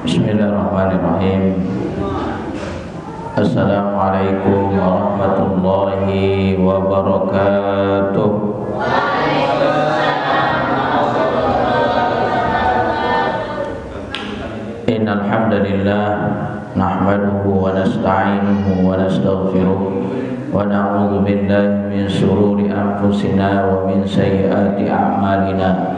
Bismillahirrahmanirrahim. Assalamualaikum warahmatullahi wabarakatuh. Innal hamdalillah nahmaduhu wa nasta'inuhu wa nastaghfiruh wa na'udzu billahi min shururi anfusina wa min sayyiati a'malina.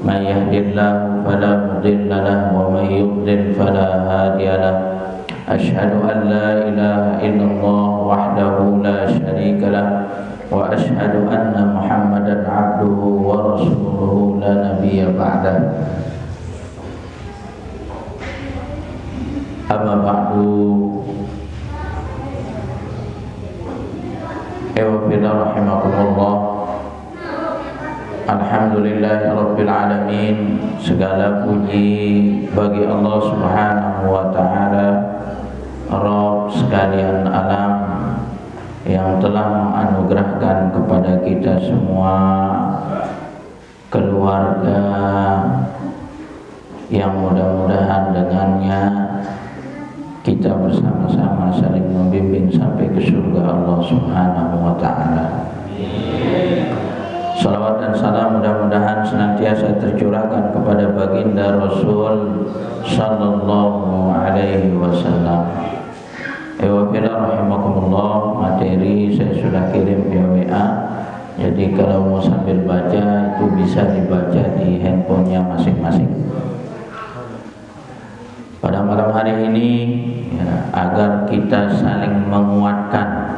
Man yahdihillahu fala mudilla lahu wa man yudlil fala hadiya lahu. Asyhadu an la ilaha illallah wahdahu la syarika lahu wa asyhadu anna Muhammadan abduhu wa rasuluhu la nabiyya ba'dahu. Amma ba'du. Rahimakumullah. Alhamdulillahirabbil alamin. Segala puji bagi Allah Subhanahu wa taala, Rabb sekalian alam, yang telah menganugerahkan kepada kita semua keluarga yang mudah-mudahan dengannya kita bersama-sama saling membimbing sampai ke surga Allah Subhanahu wa taala. Salawat dan salam mudah-mudahan senantiasa tercurahkan kepada baginda Rasul sallallahu alaihi wasallam. Rahimakumullah, materi saya sudah kirim via WA. Jadi kalau mau sambil baca itu bisa dibaca di handphonenya masing-masing. Pada malam hari ini ya, agar kita saling menguatkan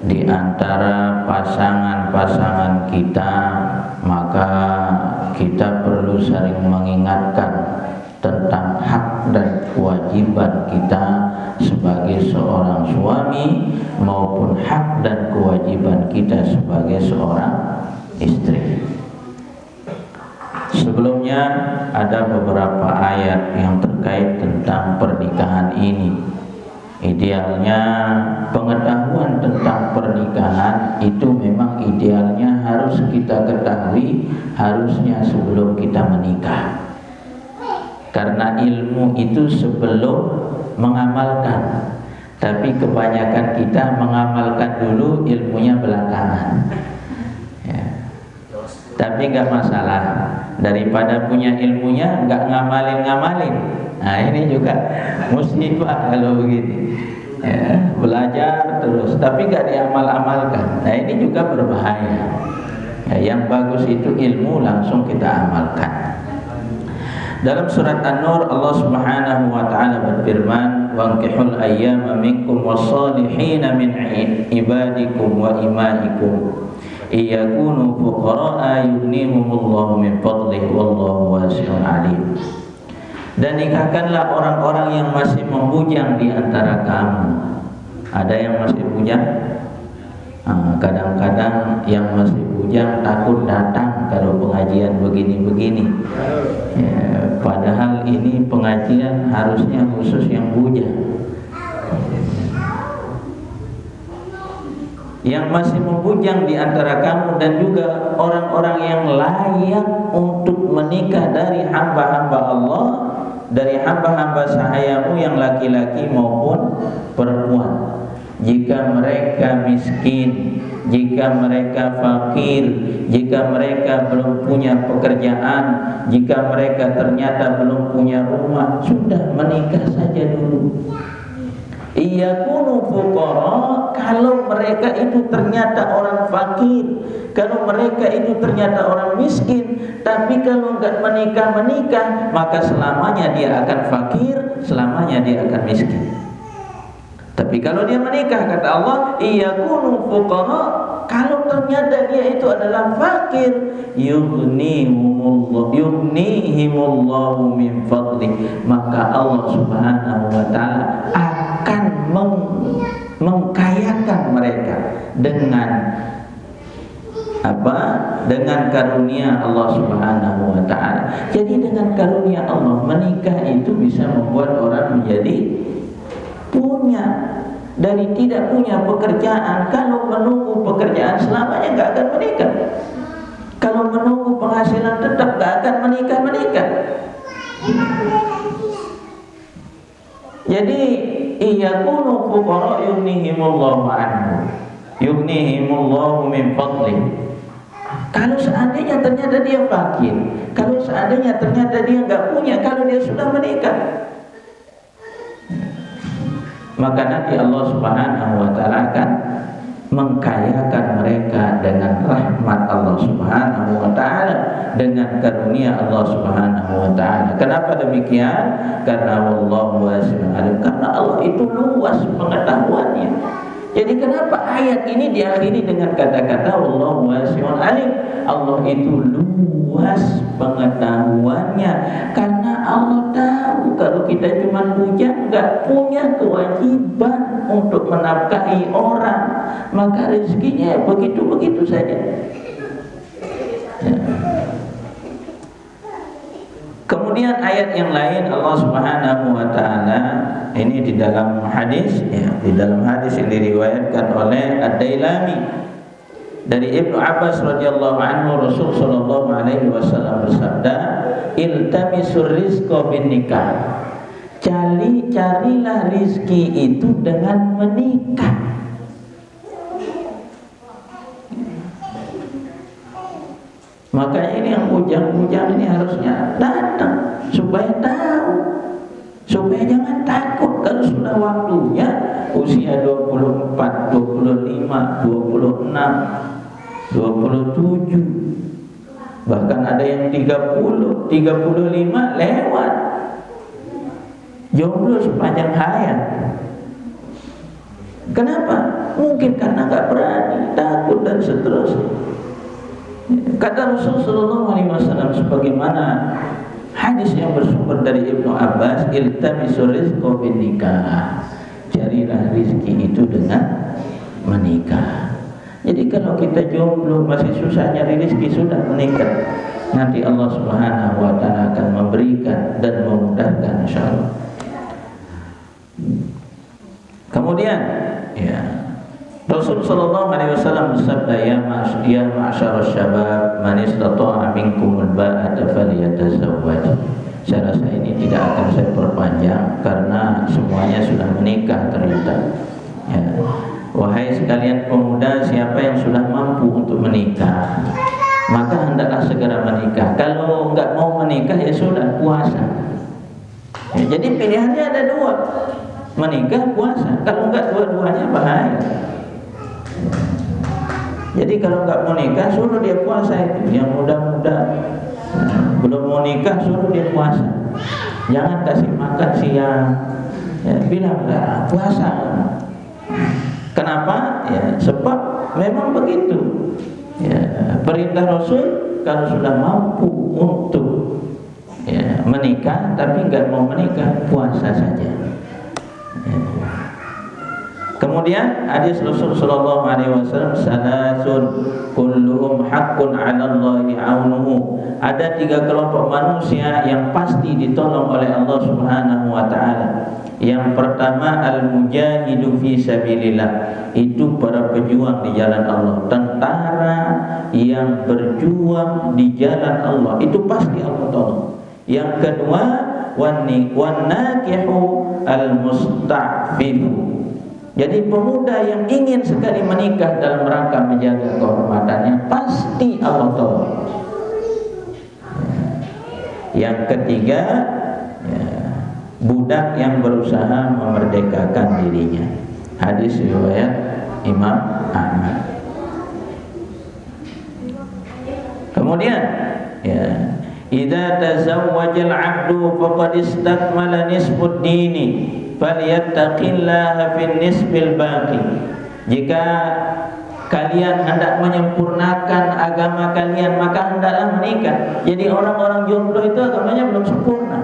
di antara pasangan-pasangan kita, maka kita perlu saling mengingatkan tentang hak dan kewajiban kita sebagai seorang suami maupun hak dan kewajiban kita sebagai seorang istri. Sebelumnya ada beberapa ayat yang terkait tentang pernikahan ini. Idealnya pengetahuan tentang pernikahan itu memang idealnya harus kita ketahui harusnya sebelum kita menikah. Karena ilmu itu sebelum mengamalkan. Tapi kebanyakan kita mengamalkan dulu, ilmunya belakangan. Ya. Tapi enggak masalah. Daripada punya ilmunya enggak ngamalin-ngamalin. Nah ini juga musibah kalau begitu. Ya, belajar terus tapi enggak diamal-amalkan. Nah ini juga berbahaya. Ya, yang bagus itu ilmu langsung kita amalkan. Dalam surat An-Nur Allah Subhanahu wa taala berfirman, "Wankihul ayyama minkum wash-shalihina min ibadikum wa imaikum iyakunu fuqara'a yughnihumullahu min fadlihi wallahu wasi'un alim." Dan nikahkanlah orang-orang yang masih membujang di antara kamu. Ada yang masih bujang? Kadang-kadang yang masih bujang takut datang kalau pengajian begini-begini. Ya, padahal ini pengajian harusnya khusus yang bujang. Yang masih membujang di antara kamu dan juga orang-orang yang layak untuk menikah dari hamba-hamba Allah, dari hamba-hamba sahayamu yang laki-laki maupun perempuan. Jika mereka miskin, jika mereka fakir, jika mereka belum punya pekerjaan, jika mereka ternyata belum punya rumah, sudah menikah saja dulu. Iyakunu fuqara, kalau mereka itu ternyata orang fakir, kalau mereka itu ternyata orang miskin, tapi kalau enggak menikah, maka selamanya dia akan fakir, selamanya dia akan miskin. Tapi kalau dia menikah, kata Allah, iyakunu fuqara, kalau ternyata dia itu adalah fakir, yughnihimullahu min fadli, maka Allah Subhanahu wa taala akan mengkayakan mereka dengan apa? Dengan karunia Allah Subhanahu wa taala. Jadi dengan karunia Allah, menikah itu bisa membuat orang menjadi punya. Dari tidak punya pekerjaan, kalau menunggu pekerjaan selamanya nggak akan menikah. Kalau menunggu penghasilan tetap nggak akan menikah. Jadi iyakunu fuqara yughnihimullahu anhu, yughnihimullahu min fadli. Kalau seandainya ternyata dia fakir, kalau seandainya ternyata dia enggak punya, kalau dia sudah menikah, maka nanti Allah Subhanahu wa taala akan mengkayakan mereka dengan rahmat Allah Subhanahu wa taala, dengan karunia Allah Subhanahu wa taala. Kenapa demikian? Karena wallahu wasi'un alim, karena Allah itu luas pengetahuannya. Jadi kenapa ayat ini diakhiri dengan kata-kata wallahu wasi'un alim? Allah itu luas pengetahuannya, karena Allah tahu kalau kita cuma bujang, enggak punya kewajiban untuk menafkahi orang, maka rezekinya begitu-begitu saja. Ya. Kemudian ayat yang lain Allah Subhanahu wa taala, ini di dalam hadis, ya, di dalam hadis yang diriwayatkan oleh Ad-Dailami dari Ibnu Abbas radhiyallahu anhu, Rasul sallallahu alaihi wasallam bersabda, iltamisur rizqa bin nikah. Carilah rizki itu dengan menikah. Makanya ini yang bujang-bujang ini harusnya datang supaya tahu, supaya jangan takut kalau sudah waktunya usia 24, 25, 26, 27, bahkan ada yang 30, 35 lewat jomblo sepanjang hayat. Kenapa? Mungkin karena nggak berani, takut dan seterusnya. Kata Rasulullah SAW sebagaimana hadis yang bersumber dari Ibnu Abbas, iltamisur rizqa bin nikah. Carilah rizki itu dengan menikah. Jadi kalau kita jomblo masih susah nyari rizki, sudah menikah, nanti Allah Subhanahu wa taala akan memberikan dan memudahkan insyaallah. Kemudian ya, Rasul sallallahu alaihi wasallam bersabda, ya ma'syarasy syabab man istata'a minkumul ba'ata falyatazawwaj. Saya rasa ini tidak akan saya perpanjang karena semuanya sudah menikah ternyata. Ya. Wahai sekalian pemuda, siapa yang sudah mampu untuk menikah, maka hendaklah segera menikah. Kalau enggak mau menikah, ya sudah, puasa. Ya, jadi pilihannya ada dua, menikah, puasa. Kalau enggak dua-duanya bahaya. Jadi kalau enggak mau nikah, suruh dia puasa itu. Yang muda-muda belum mau nikah, suruh dia puasa. Jangan kasih makan siang, ya, bilang puasa. Kenapa? Ya, sebab memang begitu. Ya, perintah Rasul kalau sudah mampu untuk ya, menikah tapi enggak mau menikah, puasa saja. Ya. Kemudian hadis Rasul sallallahu alaihi wasallam, salasun kulluhum haqqun 'ala Allahi 'aunuhu. Ada 3 kelompok manusia yang pasti ditolong oleh Allah Subhanahu wa taala. Yang pertama, al-mujahidu fi sabilillah, itu para pejuang di jalan Allah, tentara yang berjuang di jalan Allah, itu pasti Allah tolong. Yang kedua, wan-nakihu al-musta'fifu. Jadi pemuda yang ingin sekali menikah dalam rangka menjaga kehormatannya, pasti Allah tolong. Yang ketiga, ya, budak yang berusaha memerdekakan dirinya. Hadis riwayat Imam Ahmad. Kemudian, ya, idza tazawwajal 'abdu faqad istakmala nisfud dini falyattaqillaha fin nisbil baqi. Jika kalian hendak menyempurnakan agama kalian, maka hendaklah menikah. Jadi orang-orang jomblo itu agamanya belum sempurna.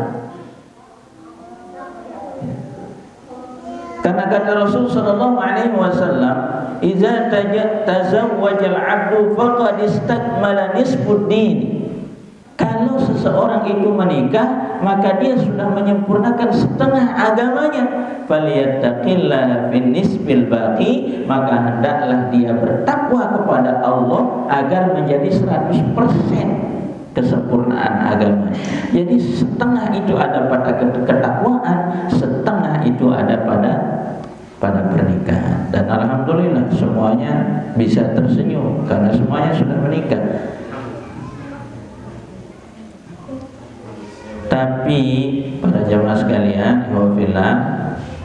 Karena kata Rasul sallallahu alaihi wasallam, "Idza tazawwajal 'abdu faqad istakmala nisfud din." Kalau seseorang itu menikah, maka dia sudah menyempurnakan setengah agamanya. Falyattaqillaha fin nisbil baqi, maka hendaklah dia bertakwa kepada Allah agar menjadi 100%. kesempurnaan agama. Jadi setengah itu ada pada ketakwaan, setengah itu ada pada pernikahan. Dan alhamdulillah semuanya bisa tersenyum karena semuanya sudah menikah. Tapi para jamaah sekalian, wafillah,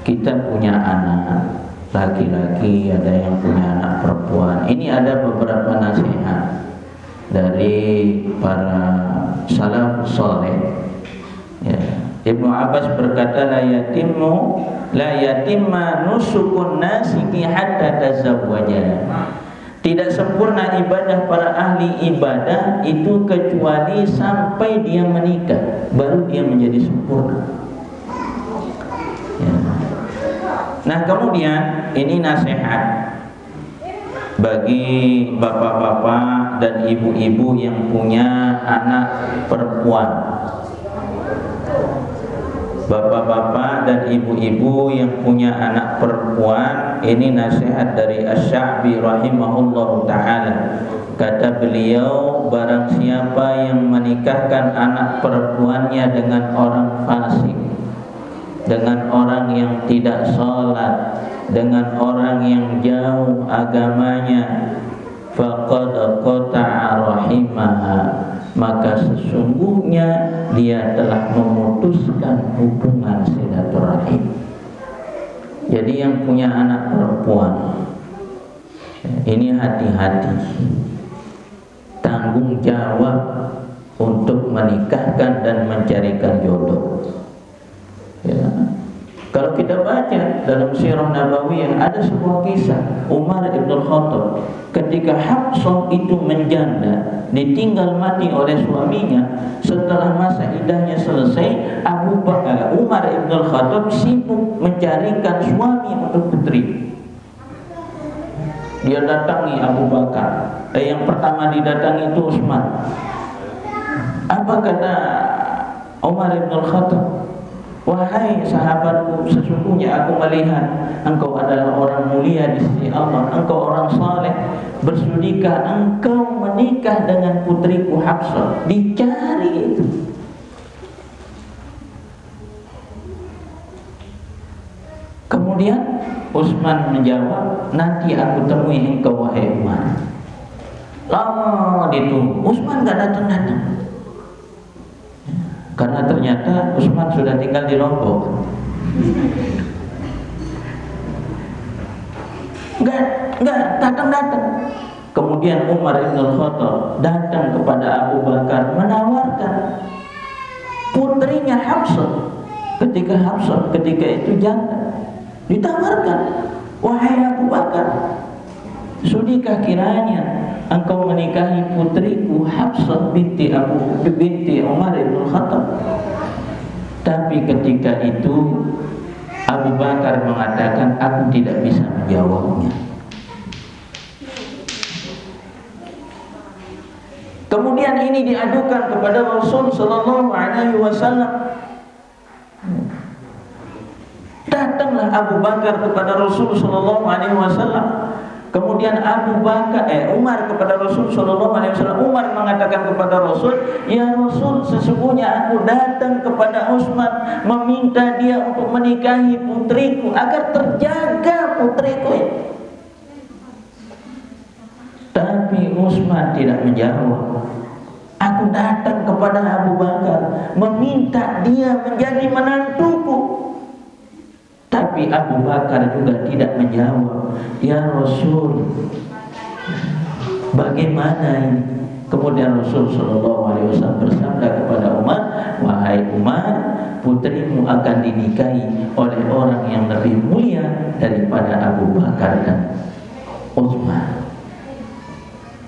kita punya anak laki-laki, ada yang punya anak perempuan. Ini ada beberapa nasihat dari para salafus saleh. Ya. Ibnu Abbas berkata, la yatimma nusukun nasiki hatta tazawwaja. Tidak sempurna ibadah para ahli ibadah itu kecuali sampai dia menikah, baru dia menjadi sempurna. Ya. Nah, kemudian ini nasihat bagi bapak-bapak dan ibu-ibu yang punya anak perempuan. Bapak-bapak dan ibu-ibu yang punya anak perempuan, ini nasihat dari Asy-Sya'bi rahimahullahu ta'ala. Kata beliau, barang siapa yang menikahkan anak perempuannya dengan orang fasik, dengan orang yang tidak sholat, dengan orang yang jauh agamanya, faqad qata'a rahimaha, maka sesungguhnya dia telah memutuskan hubungan silaturahim. Jadi yang punya anak perempuan, ini hati-hati, tanggung jawab untuk menikahkan dan mencarikan jodoh. Ya. Kalau kita baca dalam sirah Nabawiyah ada sebuah kisah Umar ibn Khattab ketika Hafsah itu menjanda, ditinggal mati oleh suaminya. Setelah masa iddahnya selesai, Umar ibn Khattab sibuk mencarikan suami untuk putri. Dia datangi Abu Bakar. Yang pertama didatangi itu Utsman. Apa kata Umar ibn Khattab? Wahai sahabatku, sesungguhnya aku melihat engkau adalah orang mulia di sisi Allah, engkau orang saleh. Bersudikah engkau menikah dengan putriku Hafsah? Dicari itu. Kemudian Utsman menjawab, nanti aku temui engkau wahai Umar. Lama ditunggu, Utsman gak datang-datang. Karena ternyata Utsman sudah tinggal di Lombok. Enggak datang. Kemudian Umar bin Khattab datang kepada Abu Bakar menawarkan putrinya Hafsah. Ketika itu janda, ditawarkan, wahai Abu Bakar, sudikah kiranya engkau menikahi putriku Hafsah binti Umar bin Khattab? Tapi ketika itu Abu Bakar mengatakan, aku tidak bisa menjawabnya. Kemudian ini diadukan kepada Rasul sallallahu alaihi wasallam. Datanglah Abu Bakar kepada Rasul sallallahu alaihi wasallam. Kemudian Umar kepada Rasul sallallahu alaihi wasallam. Umar mengatakan kepada Rasul, "Ya Rasul, sesungguhnya aku datang kepada Utsman meminta dia untuk menikahi putriku agar terjaga putriku." Tapi Utsman tidak menjawab. Aku datang kepada Abu Bakar meminta dia menjadi menantuku. Tapi Abu Bakar juga tidak menjawab. Ya Rasul, bagaimana ini? Kemudian Rasul sallallahu alaihi wasallam bersabda kepada Umar, wahai Umar, putrimu akan dinikahi oleh orang yang lebih mulia daripada Abu Bakar dan Utsman.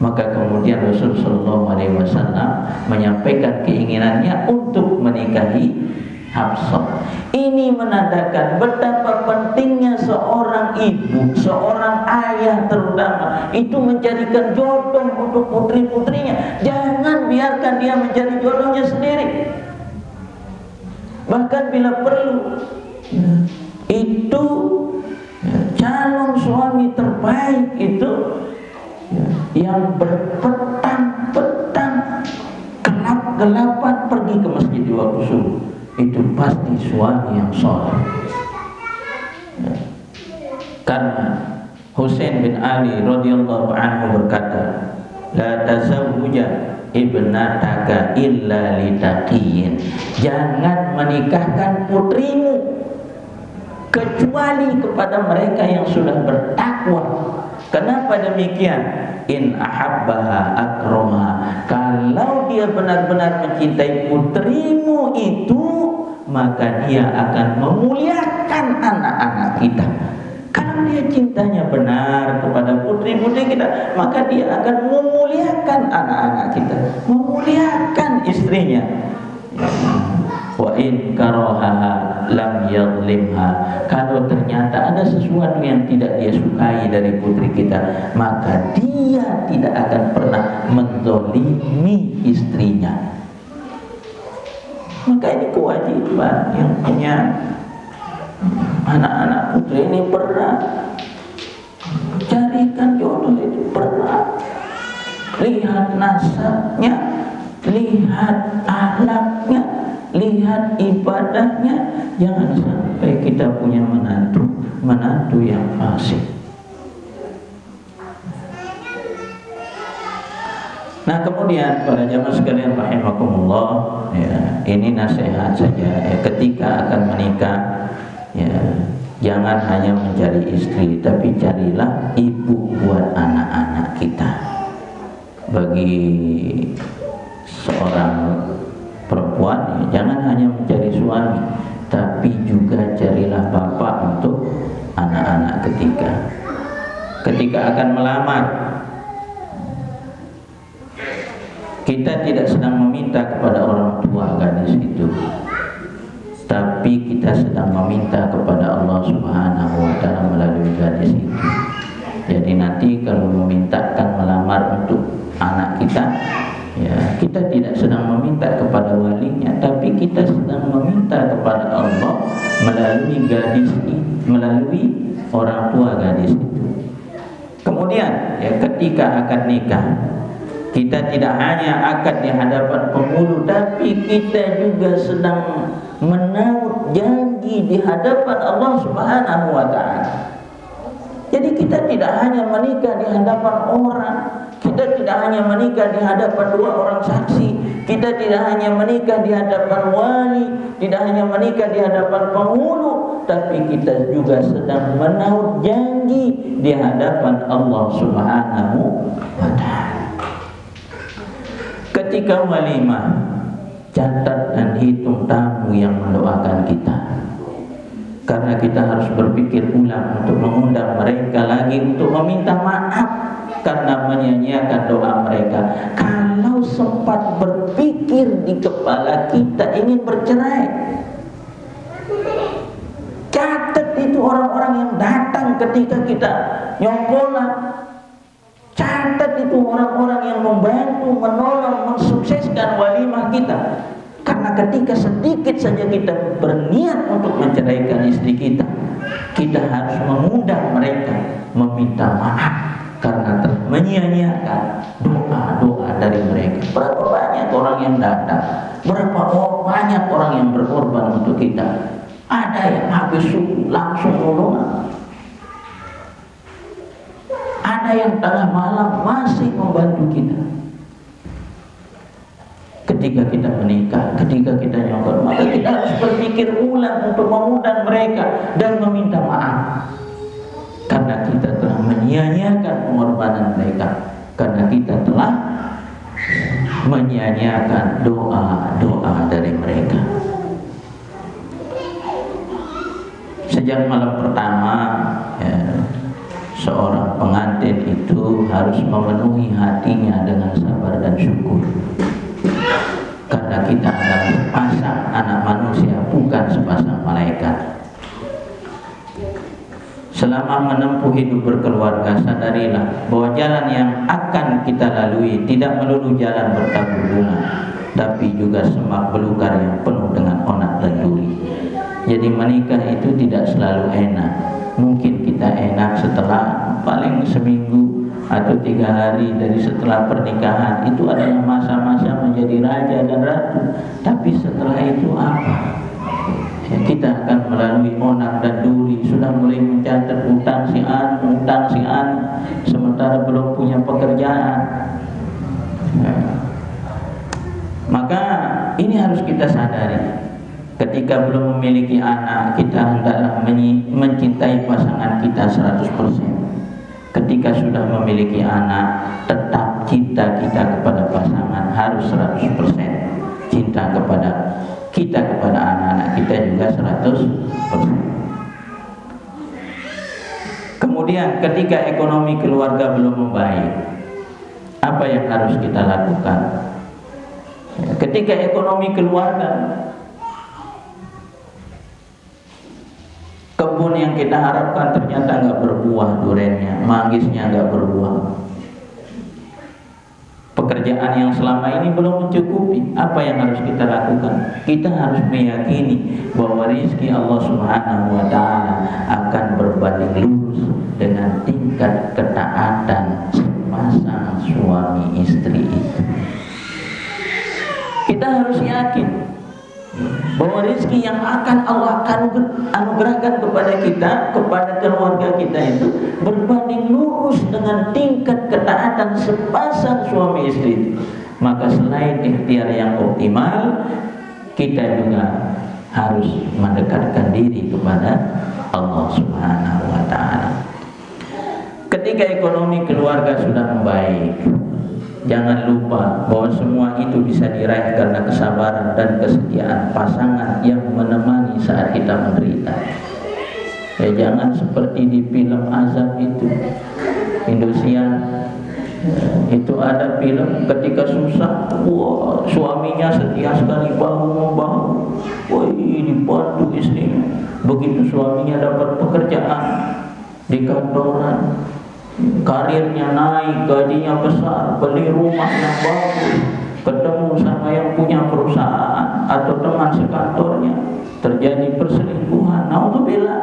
Maka kemudian Rasul sallallahu alaihi wasallam menyampaikan keinginannya untuk menikahi Hafsah. Ini menandakan betapa pentingnya seorang ibu, seorang ayah terutama itu mencarikan jodoh untuk putri-putrinya. Jangan biarkan dia mencari jodohnya sendiri. Bahkan bila perlu, itu calon suami terbaik itu yang berpetang-petang gelap itu pasti suami yang soleh. Karena Husain bin Ali radhiyallahu anhu berkata, la tazawwaja ibnataka illa litaqiyin. Jangan menikahkan putrimu kecuali kepada mereka yang sudah bertakwa. Kenapa demikian? In ahabbaha akramaha. Kalau dia benar-benar mencintai putrimu itu, maka dia akan memuliakan anak-anak kita. Kalau dia cintanya benar kepada putri-putri kita, maka dia akan memuliakan anak-anak kita, memuliakan istrinya. Wa in karahaha lam yadhlimha. Kalau ternyata ada sesuatu yang tidak dia sukai dari putri kita, maka dia tidak akan pernah menzalimi istrinya. Maka ini kewajiban yang punya anak-anak putri ini berat. Carikan jodoh itu berat. Lihat nasabnya, lihat akhlaknya, lihat ibadahnya. Jangan sampai kita punya menantu yang fasik. Nah, kemudian para jamaah sekalian rahimakumullah, ya, ini nasihat saja ya, ketika akan menikah, ya, jangan hanya mencari istri, tapi carilah ibu buat anak-anak kita. Bagi seorang perempuan, ya, jangan hanya mencari suami, tapi juga carilah bapak untuk anak-anak ketika akan melamar. Kita tidak sedang meminta kepada orang tua gadis itu, tapi kita sedang meminta kepada Allah Subhanahu wa ta'ala melalui gadis itu. Jadi nanti kalau memintakan melamar untuk anak kita, ya, kita tidak sedang meminta kepada walinya, tapi kita sedang meminta kepada Allah melalui gadis itu, melalui orang tua gadis itu. Kemudian, ya, ketika akad nikah, kita tidak hanya akad di hadapan penghulu, tapi kita juga sedang menaut janji di hadapan Allah Subhanahu wa ta'ala. Jadi kita tidak hanya menikah di hadapan orang, kita tidak hanya menikah di hadapan dua orang saksi, kita tidak hanya menikah di hadapan wali, tidak hanya menikah di hadapan penghulu, tapi kita juga sedang menaut janji di hadapan Allah Subhanahu wa ta'ala. Ketika walimah, catat dan hitung tamu yang mendoakan kita, karena kita harus berpikir ulang untuk mengundang mereka lagi untuk meminta maaf karena menyia-nyiakan doa mereka. Kalau sempat berpikir di kepala kita ingin bercerai, catat itu orang-orang yang datang ketika kita nyonggolan. Catat itu orang-orang yang membantu, menolong, mensukseskan walimah kita. Karena ketika sedikit saja kita berniat untuk menceraikan istri kita, kita harus mengundang mereka meminta maaf karena telah menyia-nyiakan doa-doa dari mereka. Berapa banyak orang yang datang, berapa banyak orang yang berkorban untuk kita. Ada yang habis subuh langsung nolong, ada yang tengah malam masih membantu kita. Ketika kita menikah, ketika kita nyongkol, maka kita harus berpikir ulang untuk mengundang mereka dan meminta maaf, karena kita telah menyia-nyiakan pengorbanan mereka, karena kita telah menyia-nyiakan doa-doa dari mereka. Sejak malam pertama, ya, seorang pengantin itu harus memenuhi hatinya dengan sabar dan syukur. Karena kita adalah sepasang anak manusia, bukan sepasang malaikat. Selama menempuh hidup berkeluarga, sadarilah bahwa jalan yang akan kita lalui tidak melulu jalan bertabur bunga, tapi juga semak belukar yang penuh dengan onak dan duri. Jadi menikah itu tidak selalu enak. Mungkin kita enak setelah paling seminggu atau 3 hari dari setelah pernikahan. Itu adalah masa-masa menjadi raja dan ratu. Tapi setelah itu apa? sudah mulai mencatat utang si an, sementara belum punya pekerjaan. Maka ini harus kita sadari. Ketika belum memiliki anak, kita hendaklah mencintai pasangan kita 100%. Ketika sudah memiliki anak, tetap cinta kita kepada pasangan harus 100%. Cinta kepada kita kepada anak-anak kita juga 100%. Kemudian ketika ekonomi keluarga belum membaik, apa yang harus kita lakukan? Ketika ekonomi keluarga, kebun yang kita harapkan ternyata nggak berbuah durennya, manggisnya nggak berbuah. Pekerjaan yang selama ini belum mencukupi, apa yang harus kita lakukan? Kita harus meyakini bahwa rezeki Allah Subhanahu wa Ta'ala akan berbanding lurus dengan tingkat ketaatan sepasang suami istri itu. Kita harus yakin bahwa rezeki yang akan Allah anugerahkan kepada kita, kepada keluarga kita itu berbanding lurus dengan tingkat ketaatan sepasang suami istri. Maka selain ikhtiar yang optimal, kita juga harus mendekatkan diri kepada Allah Subhanahu wa Ta'ala. Ketika ekonomi keluarga sudah membaik, jangan lupa bahwa semua itu bisa diraih karena kesabaran dan kesetiaan pasangan yang menemani saat kita menderita. Ya, jangan seperti di film azab itu, Indosiar. Itu ada film ketika susah, wah, suaminya setia sekali bahu-membahu, wah, dibantu istrinya. Begitu suaminya dapat pekerjaan di kantoran, karirnya naik, gajinya besar, beli rumah yang bagus, ketemu sama yang punya perusahaan atau teman sekantornya, terjadi perselingkuhan, naudzubillah.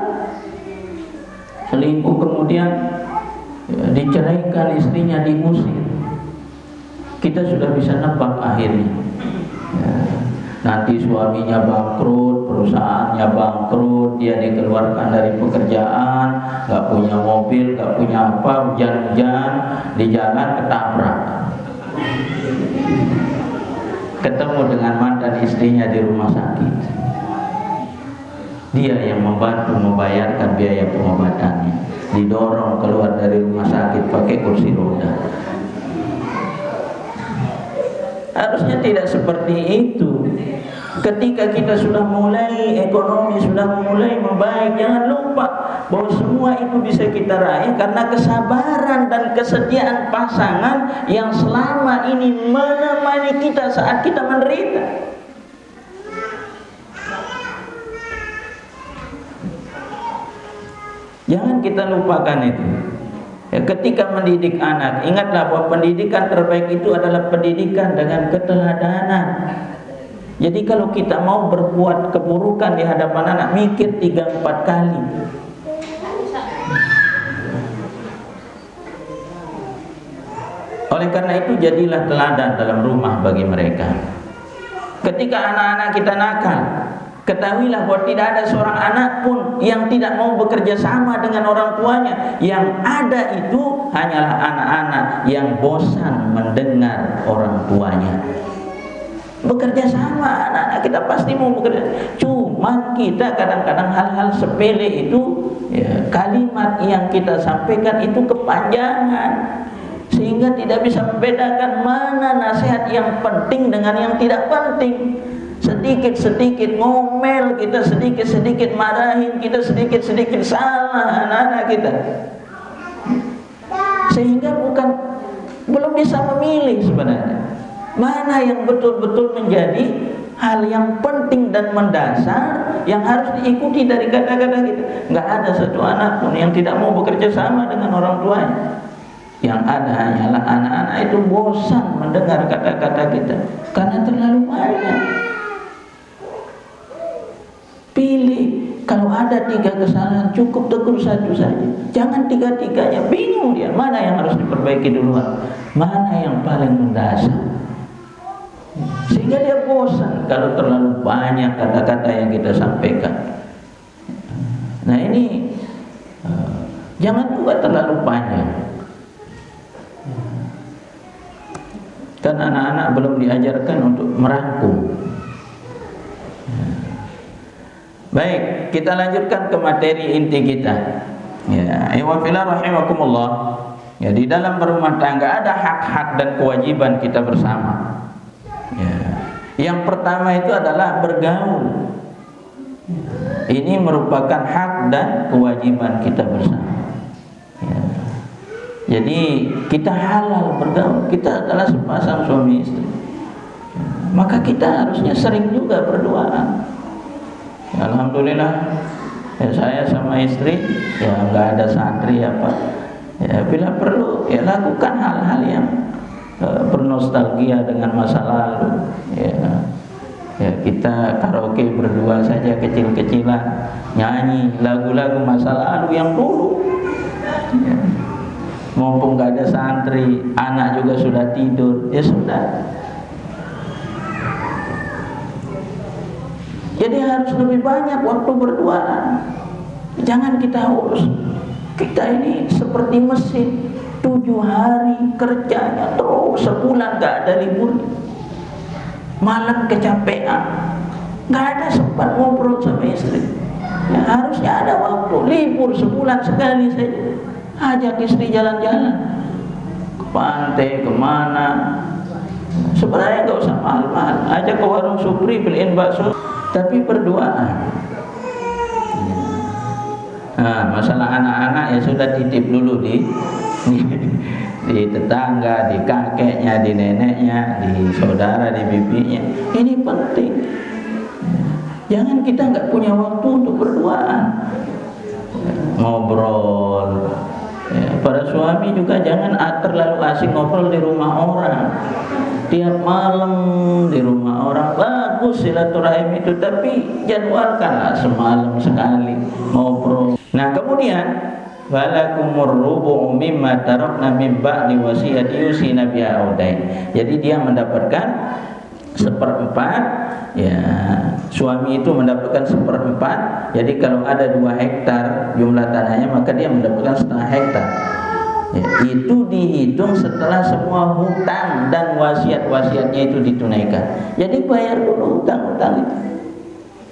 Selingkuh kemudian diceraikan, istrinya diusir. Kita sudah bisa nebak akhirnya. Nanti suaminya bangkrut, perusahaannya bangkrut, dia dikeluarkan dari pekerjaan, gak punya mobil, gak punya apa, hujan-hujan, di jalan ketabrak. Ketemu dengan mantan istrinya di rumah sakit. Dia yang membantu membayarkan biaya pengobatannya, didorong keluar dari rumah sakit pakai kursi roda. Harusnya tidak seperti itu. Ketika kita sudah mulai ekonomi sudah mulai membaik, jangan lupa bahwa semua itu bisa kita raih karena kesabaran dan kesetiaan pasangan yang selama ini menemani kita saat kita menderita. Jangan kita lupakan itu. Ya, ketika mendidik anak, ingatlah bahwa pendidikan terbaik itu adalah pendidikan dengan keteladanan. Jadi kalau kita mau berbuat keburukan di hadapan anak, mikir 3-4 kali. Oleh karena itu jadilah teladan dalam rumah bagi mereka. Ketika anak-anak kita nakal, ketahuilah bahwa tidak ada seorang anak pun yang tidak mau bekerja sama dengan orang tuanya. Yang ada itu hanyalah anak-anak yang bosan mendengar orang tuanya. Bekerja sama, anak-anak kita pasti mau bekerja. Cuma kita kadang-kadang hal-hal sepele itu, ya, kalimat yang kita sampaikan itu kepanjangan, sehingga tidak bisa membedakan mana nasihat yang penting dengan yang tidak penting. Sedikit-sedikit ngomel kita, sedikit-sedikit marahin kita, sedikit-sedikit salah anak-anak kita, sehingga belum bisa memilih sebenarnya mana yang betul-betul menjadi hal yang penting dan mendasar yang harus diikuti dari kata-kata kita. Nggak ada satu anak pun yang tidak mau bekerja sama dengan orang tuanya. Yang ada hanyalah anak-anak itu bosan mendengar kata-kata kita karena terlalu banyak. Pilih, kalau ada 3 kesalahan cukup tegur 1 saja, jangan 3-tiganya. Bingung dia mana yang harus diperbaiki duluan, mana yang paling mendasar, sehingga dia bosan kalau terlalu banyak kata-kata yang kita sampaikan. Nah, ini Jangan juga terlalu panjang. Kan anak-anak belum diajarkan untuk merangkum. Baik, kita lanjutkan ke materi inti kita. Ya, ayyuhallazina rahimakumullah. Ya, di dalam berumah tangga ada hak-hak dan kewajiban kita bersama. Ya. Yang pertama itu adalah bergaul. Ini merupakan hak dan kewajiban kita bersama. Ya. Jadi kita halal bergaul. Kita adalah sepasang suami istri. Ya. Maka kita harusnya sering juga berduaan. Ya, alhamdulillah, ya, saya sama istri ya nggak ada santri apa. Ya, bila perlu ya lakukan hal-hal yang bernostalgia dengan masa lalu. Ya, kita karaoke berdua saja kecil-kecilan, nyanyi lagu-lagu masa lalu yang dulu. Ya. Mumpung nggak ada santri, anak juga sudah tidur, ya sudah. Jadi harus lebih banyak waktu berduaan. Jangan kita urus. Kita ini seperti mesin, 7 hari kerjanya terus, sebulan gak ada libur. Malam kecapean, gak ada sempat ngobrol sama istri. Ya, harusnya ada waktu libur sebulan sekali saja. Ajak istri jalan-jalan ke pantai, kemana. Sebenarnya gak usah mahal-mahal. Ajak ke warung Supri, beliin bakso, tapi berduaan. Nah, masalah anak-anak ya sudah titip dulu di tetangga, di kakeknya, di neneknya, di saudara, di bibinya. Ini penting. Jangan kita nggak punya waktu untuk berduaan, ngobrol. Ya, para suami juga jangan terlalu asik ngobrol di rumah orang. Tiap malam di rumah orang, bagus silaturahim itu, tapi jadwalkanlah semalam sekali ngobrol. Nah, kemudian walakumur rubu'u mimma tarakna min ba'di wasiyati yusina biha audain. Jadi dia mendapatkan 1/4, ya, suami itu mendapatkan 1/4. Jadi kalau ada 2 hektar jumlah tanahnya, maka dia mendapatkan 1/2 hektar. Ya, itu dihitung setelah semua hutang dan wasiat-wasiatnya itu ditunaikan. Jadi bayar dulu hutang-hutang itu.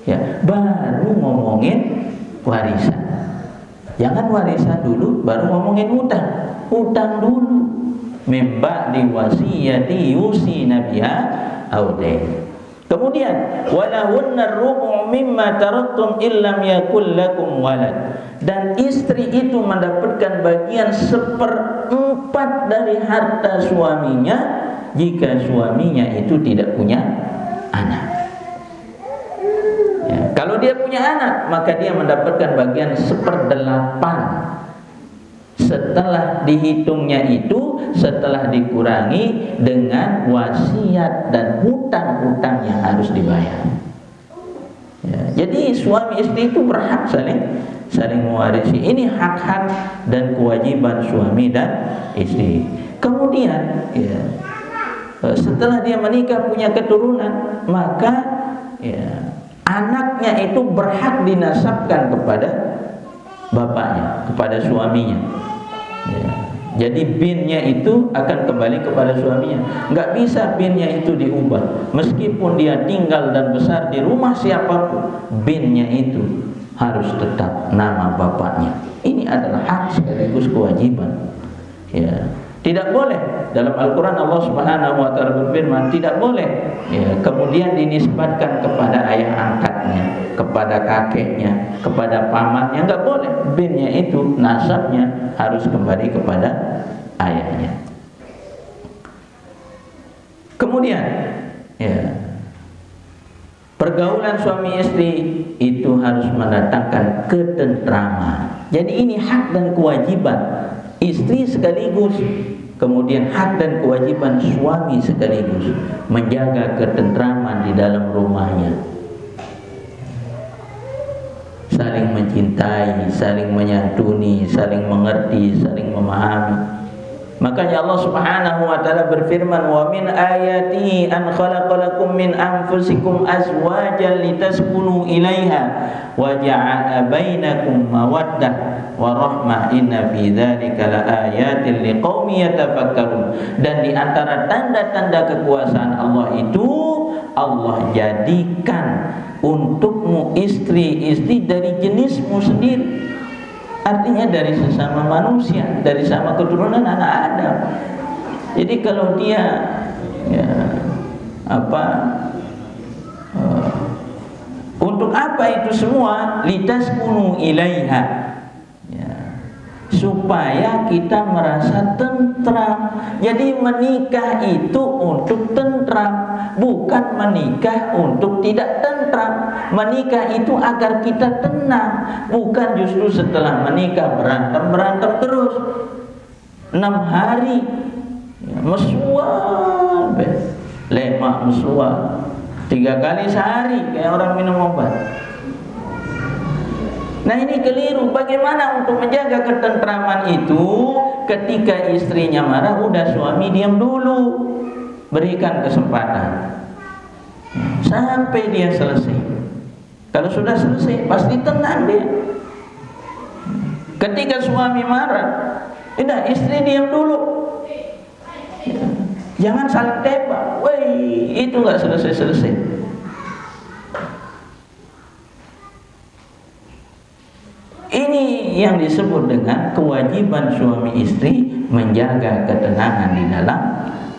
Ya, baru ngomongin warisan. Jangan warisan dulu, baru ngomongin hutang. Hutang dulu. Mimba diwasiyati yusina biha audain. Kemudian walahunna rubu' mimma taraktum illam yakul lakum walad. Dan istri itu mendapatkan bagian 1/4 dari harta suaminya jika suaminya itu tidak punya anak. Ya, kalau dia punya anak, maka dia mendapatkan bagian 1/8. Setelah dihitungnya itu, setelah dikurangi dengan wasiat dan hutang-hutang yang harus dibayar. Ya, jadi suami istri itu berhak saling mewarisi. Ini hak-hak dan kewajiban suami dan istri. Kemudian, ya, setelah dia menikah punya keturunan, maka ya, anaknya itu berhak dinasabkan kepada bapaknya, kepada suaminya. Ya. Jadi binnya itu akan kembali kepada suaminya. Nggak bisa binnya itu diubah. Meskipun dia tinggal dan besar di rumah siapapun, binnya itu harus tetap nama bapaknya. Ini adalah hak sekaligus kewajiban. Ya. Tidak boleh, dalam Al-Quran Allah Subhanahu wa ta'ala berfirman, tidak boleh ya, kemudian dinisbatkan kepada ayah angkatnya, kepada kakeknya, kepada pamannya. Enggak boleh. Binnya itu, nasabnya harus kembali kepada ayahnya. Kemudian ya, pergaulan suami istri itu harus mendatangkan ketentraman. Jadi ini hak dan kewajiban istri sekaligus, kemudian hak dan kewajiban suami sekaligus, menjaga ketentraman di dalam rumahnya, saling mencintai, saling menyantuni, saling mengerti, saling memahami. Makanya Allah Subhanahu wa taala berfirman, "Wa min ayatihi an khalaqalakum min anfusikum azwajan litaskunu ilaiha wa ja'ala bainakum mawaddah wa rahmah inna fi dzalika laayatin liqaumin yatafakkarun." Dan di antara tanda-tanda kekuasaan Allah itu, Allah jadikan untukmu istri-istri dari jenismu sendiri. Artinya dari sesama manusia, dari sama keturunan anak Adam. Jadi kalau dia untuk apa itu semua? Litaskunu ilaiha, supaya kita merasa tentram. Jadi menikah itu untuk tentram, bukan menikah untuk tidak tentram. Menikah itu agar kita tenang, bukan justru setelah menikah berantem terus 6 hari mesual, lemak mesual 3 kali sehari kayak orang minum obat. Nah ini keliru. Bagaimana untuk menjaga ketentraman itu? Ketika istrinya marah, udah suami diam dulu, berikan kesempatan sampai dia selesai. Kalau sudah selesai, pasti tenang dia. Ketika suami marah, udah istri diam dulu, jangan saling tembak. Woi, itu nggak selesai. Ini yang disebut dengan kewajiban suami istri menjaga ketenangan di dalam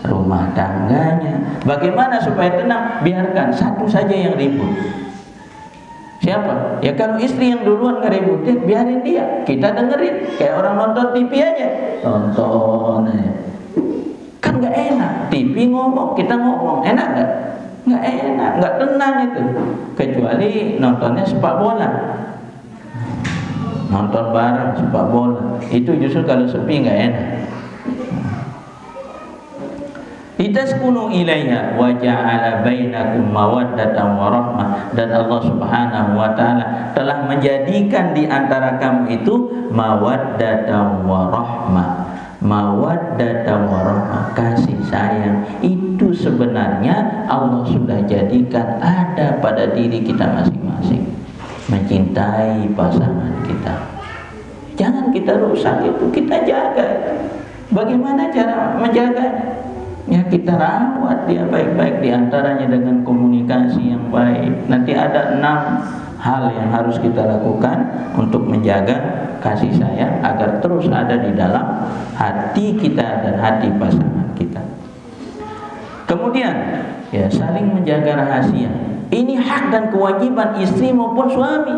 rumah tangganya. Bagaimana supaya tenang? Biarkan satu saja yang ribut. Siapa? Ya kalau istri yang duluan ngeributin, biarin dia. Kita dengerin, kayak orang nonton TV aja. Tonton aja. Kan gak enak. TV ngomong, kita ngomong, enak gak? Gak enak, gak tenang itu. Kecuali nontonnya sepak bola. Nonton bareng sepak bola, itu justru kalau sepi nggak enak. Litaskunu ilaiha wa ja'ala bainakum mawaddatan wa rahmah. Dan Allah Subhanahu wa taala telah menjadikan di antara kamu itu mawaddatan wa rahmah. Mawaddatan wa rahmah, kasih sayang itu sebenarnya Allah sudah jadikan ada pada diri kita masing-masing. Mencintai pasangan kita, jangan kita rusak itu, kita jaga. Bagaimana cara menjaganya? Ya kita rawat dia baik-baik, diantaranya dengan komunikasi yang baik. Nanti ada 6 hal yang harus kita lakukan untuk menjaga kasih sayang agar terus ada di dalam hati kita dan hati pasangan kita. Kemudian ya saling menjaga rahasia. Ini hak dan kewajiban istri maupun suami.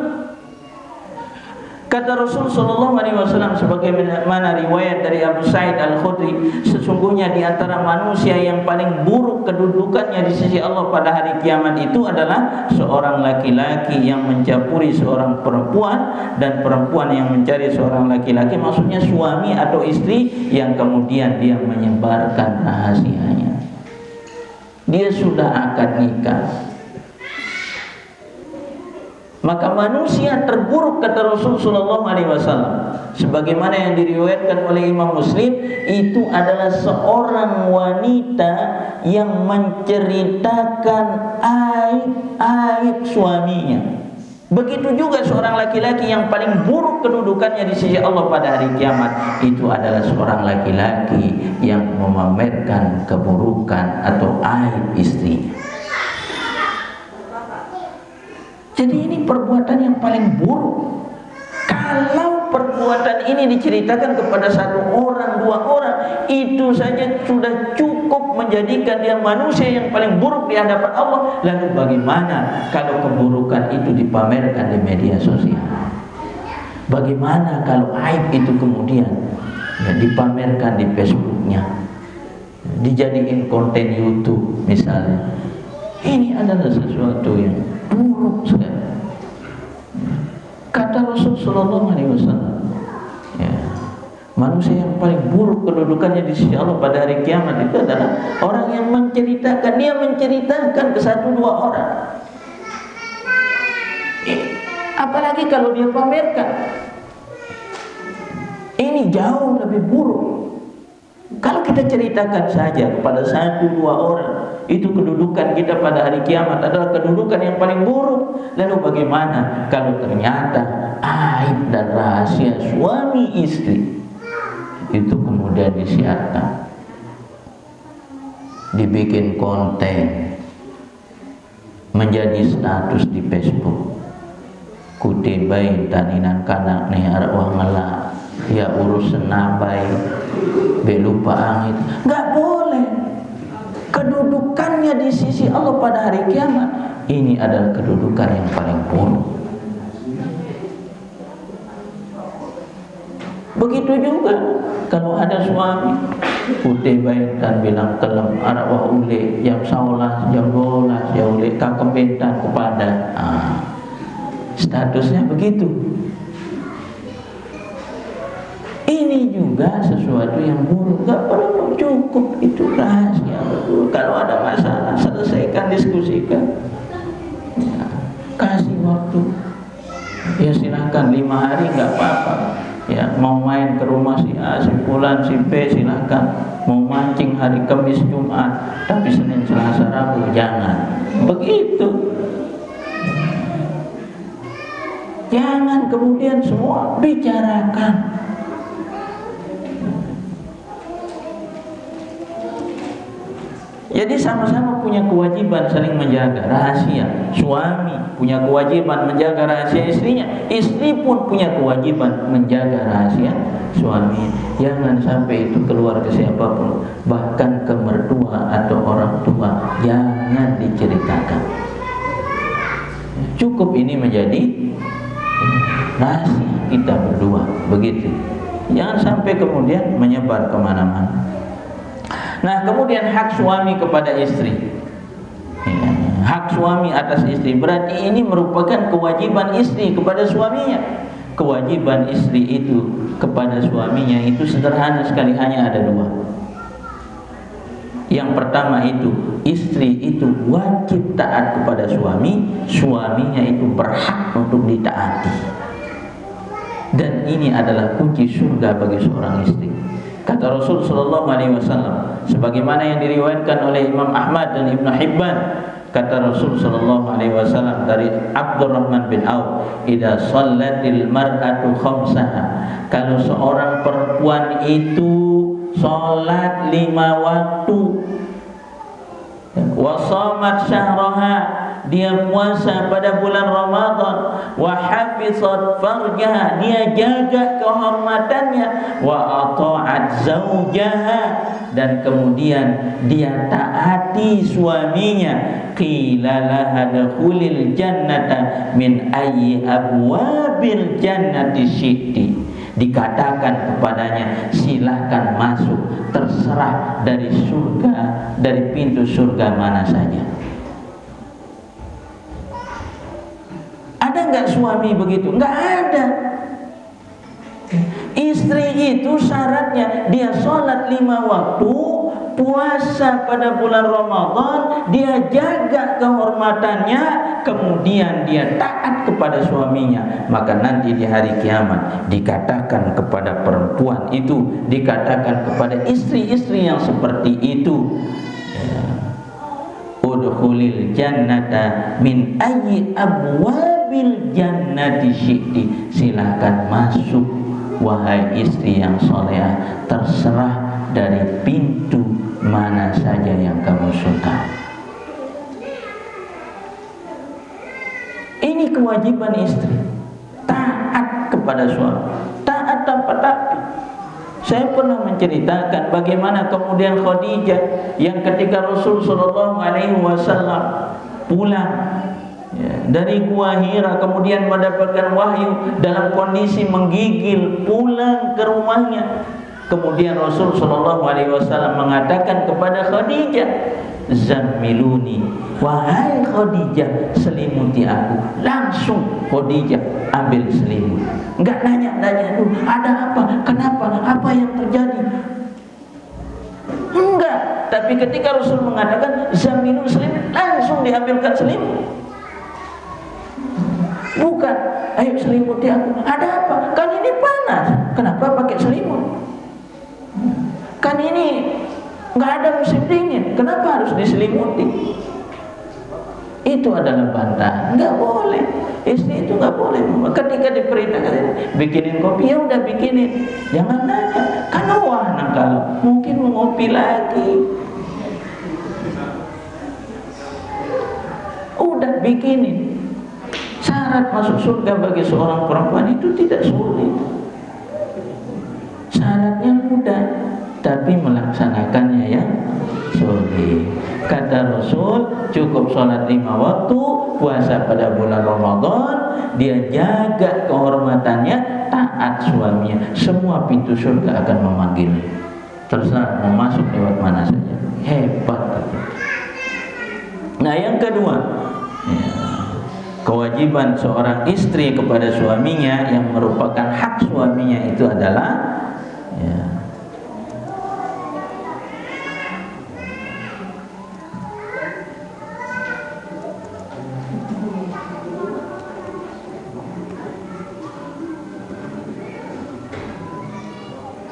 Kata Rasul sallallahu alaihi wasallam sebagaimana riwayat dari Abu Sa'id Al-Khudri, sesungguhnya di antara manusia yang paling buruk kedudukannya di sisi Allah pada hari kiamat itu adalah seorang laki-laki yang mencampuri seorang perempuan dan perempuan yang mencari seorang laki-laki, maksudnya suami atau istri yang kemudian dia menyebarkan rahasianya. Dia sudah akad nikah. Maka manusia terburuk kata Rasul sallallahu alaihi wasallam, sebagaimana yang diriwayatkan oleh Imam Muslim, itu adalah seorang wanita yang menceritakan aib suaminya. Begitu juga seorang laki-laki yang paling buruk kedudukannya di sisi Allah pada hari kiamat, itu adalah seorang laki-laki yang memamerkan keburukan atau aib istrinya. Jadi ini perbuatan yang paling buruk. Kalau perbuatan ini diceritakan kepada 1 orang, 2 orang, itu saja sudah cukup menjadikan dia manusia yang paling buruk di hadapan Allah. Lalu bagaimana kalau keburukan itu dipamerkan di media sosial? Bagaimana kalau aib itu kemudian dipamerkan di Facebooknya, dijadiin konten YouTube misalnya? Ini adalah sesuatu yang buruk sekali. Kata Rasul sallallahu alaihi wasallam, ya, manusia yang paling buruk kedudukannya di sisi Allah pada hari kiamat itu adalah orang yang menceritakan, dia menceritakan ke 1-2 orang. Apalagi kalau dia pamerkan, ini jauh lebih buruk. Kalau kita ceritakan saja kepada 1-2 orang, itu kedudukan kita pada hari kiamat adalah kedudukan yang paling buruk. Lalu bagaimana kalau ternyata aib dan rahasia suami istri itu kemudian disiarkan, dibikin konten, menjadi status di Facebook. Kutibain taninan kanak nih arah wangala, ya urus senabai, belupa angin. Nggak boleh. Kedudukannya di sisi Allah pada hari kiamat ini adalah kedudukan yang paling buruk. Begitu juga kalau ada suami kutibain dan bilang kelem arah wa ule jam 11 jam 12 ya ule kakembentan kepada statusnya begitu. Ini juga sesuatu yang buruk. Gak perlu, cukup itu rahasia betul. Kalau ada masalah selesaikan, diskusikan ya, kasih waktu ya silakan 5 hari nggak apa-apa ya. Mau main ke rumah si A, si Fulan, si B silakan. Mau mancing hari Kamis Jumat, tapi Senin Selasa Rabu jangan. Begitu. Jangan kemudian semua bicarakan. Jadi sama-sama punya kewajiban saling menjaga rahasia. Suami punya kewajiban menjaga rahasia istrinya. Istri pun punya kewajiban menjaga rahasia suami. Jangan sampai itu keluar ke siapapun, bahkan ke mertua atau orang tua. Jangan diceritakan. Cukup ini menjadi rahasia kita berdua, begitu. Jangan sampai kemudian menyebar kemana-mana. Nah, kemudian hak suami kepada istri ya, hak suami atas istri, berarti ini merupakan kewajiban istri kepada suaminya. Kewajiban istri itu kepada suaminya itu sederhana sekali, hanya ada 2. Yang pertama itu, istri itu wajib taat kepada suami, suaminya itu berhak untuk ditaati. Dan ini adalah kunci surga bagi seorang istri. Kata Rasul sallallahu alaihi wasallam, sebagaimana yang diriwayatkan oleh Imam Ahmad dan Ibnu Hibban, kata Rasul sallallahu alaihi wasallam dari Abdurrahman bin Auf, "Idza shallatil mar'atu khamsaha." Kalau seorang perempuan itu salat 5 waktu, wa shamat syahraha, dia puasa pada bulan Ramadan, wa hafizat farjaha, dia jaga kehormatannya, wa ata'at zaujaha, dan kemudian dia taati suaminya, qila laha dakhulil jannata min ayyi abwabil jannati syi'ti, dikatakan kepadanya silahkan masuk, terserah dari surga, dari pintu surga mana saja. Ada enggak suami begitu? Enggak ada. Istri itu syaratnya dia sholat 5 waktu, puasa pada bulan Ramadan, dia jaga kehormatannya, kemudian dia taat kepada suaminya. Maka nanti di hari kiamat dikatakan kepada perempuan itu, dikatakan kepada istri-istri yang seperti itu, udkhulil jannata min ayyi abwabil jannati syi'ti, silakan masuk wahai istri yang solehah, terserah dari pintu mana saja yang kamu suka. Ini kewajiban istri, taat kepada suami, taat tanpa tapi. Saya pernah menceritakan bagaimana kemudian Khadijah yang ketika Rasul sallallahu alaihi wasallam pulang dari Gua Hira, kemudian mendapatkan wahyu dalam kondisi menggigil, pulang ke rumahnya. Kemudian Rasul sallallahu alaihi wasallam mengatakan kepada Khadijah, "Zammiluni, wahai Khadijah, selimuti aku." Langsung Khadijah ambil selimut. Enggak nanya-nanya dulu, ada apa? Kenapa? Apa yang terjadi? Enggak, tapi ketika Rasul mengatakan "Zammiluni selimut", langsung diambilkan selimut. Bukan, ayo selimuti aku. Ada apa? Kan ini panas. Kenapa pakai selimut? Kan ini nggak ada musim dingin, kenapa harus diselimuti? Itu adalah bantahan. Nggak boleh. Istri itu nggak boleh. Ketika diperintahkan bikinin kopi, ya udah bikinin. Jangan nanya, kan wah kalau mungkin mau ngopi lagi. Udah bikinin. Syarat masuk surga bagi seorang perempuan itu tidak sulit. Syaratnya mudah, tapi melaksanakannya yang sulit. Kata Rasul, cukup sholat 5 waktu, puasa pada bulan Ramadan, dia jaga kehormatannya, taat suaminya, semua pintu surga akan memanggilnya. Terserah mau masuk lewat mana saja. Hebat. Nah, yang kedua, kewajiban seorang istri kepada suaminya yang merupakan hak suaminya itu adalah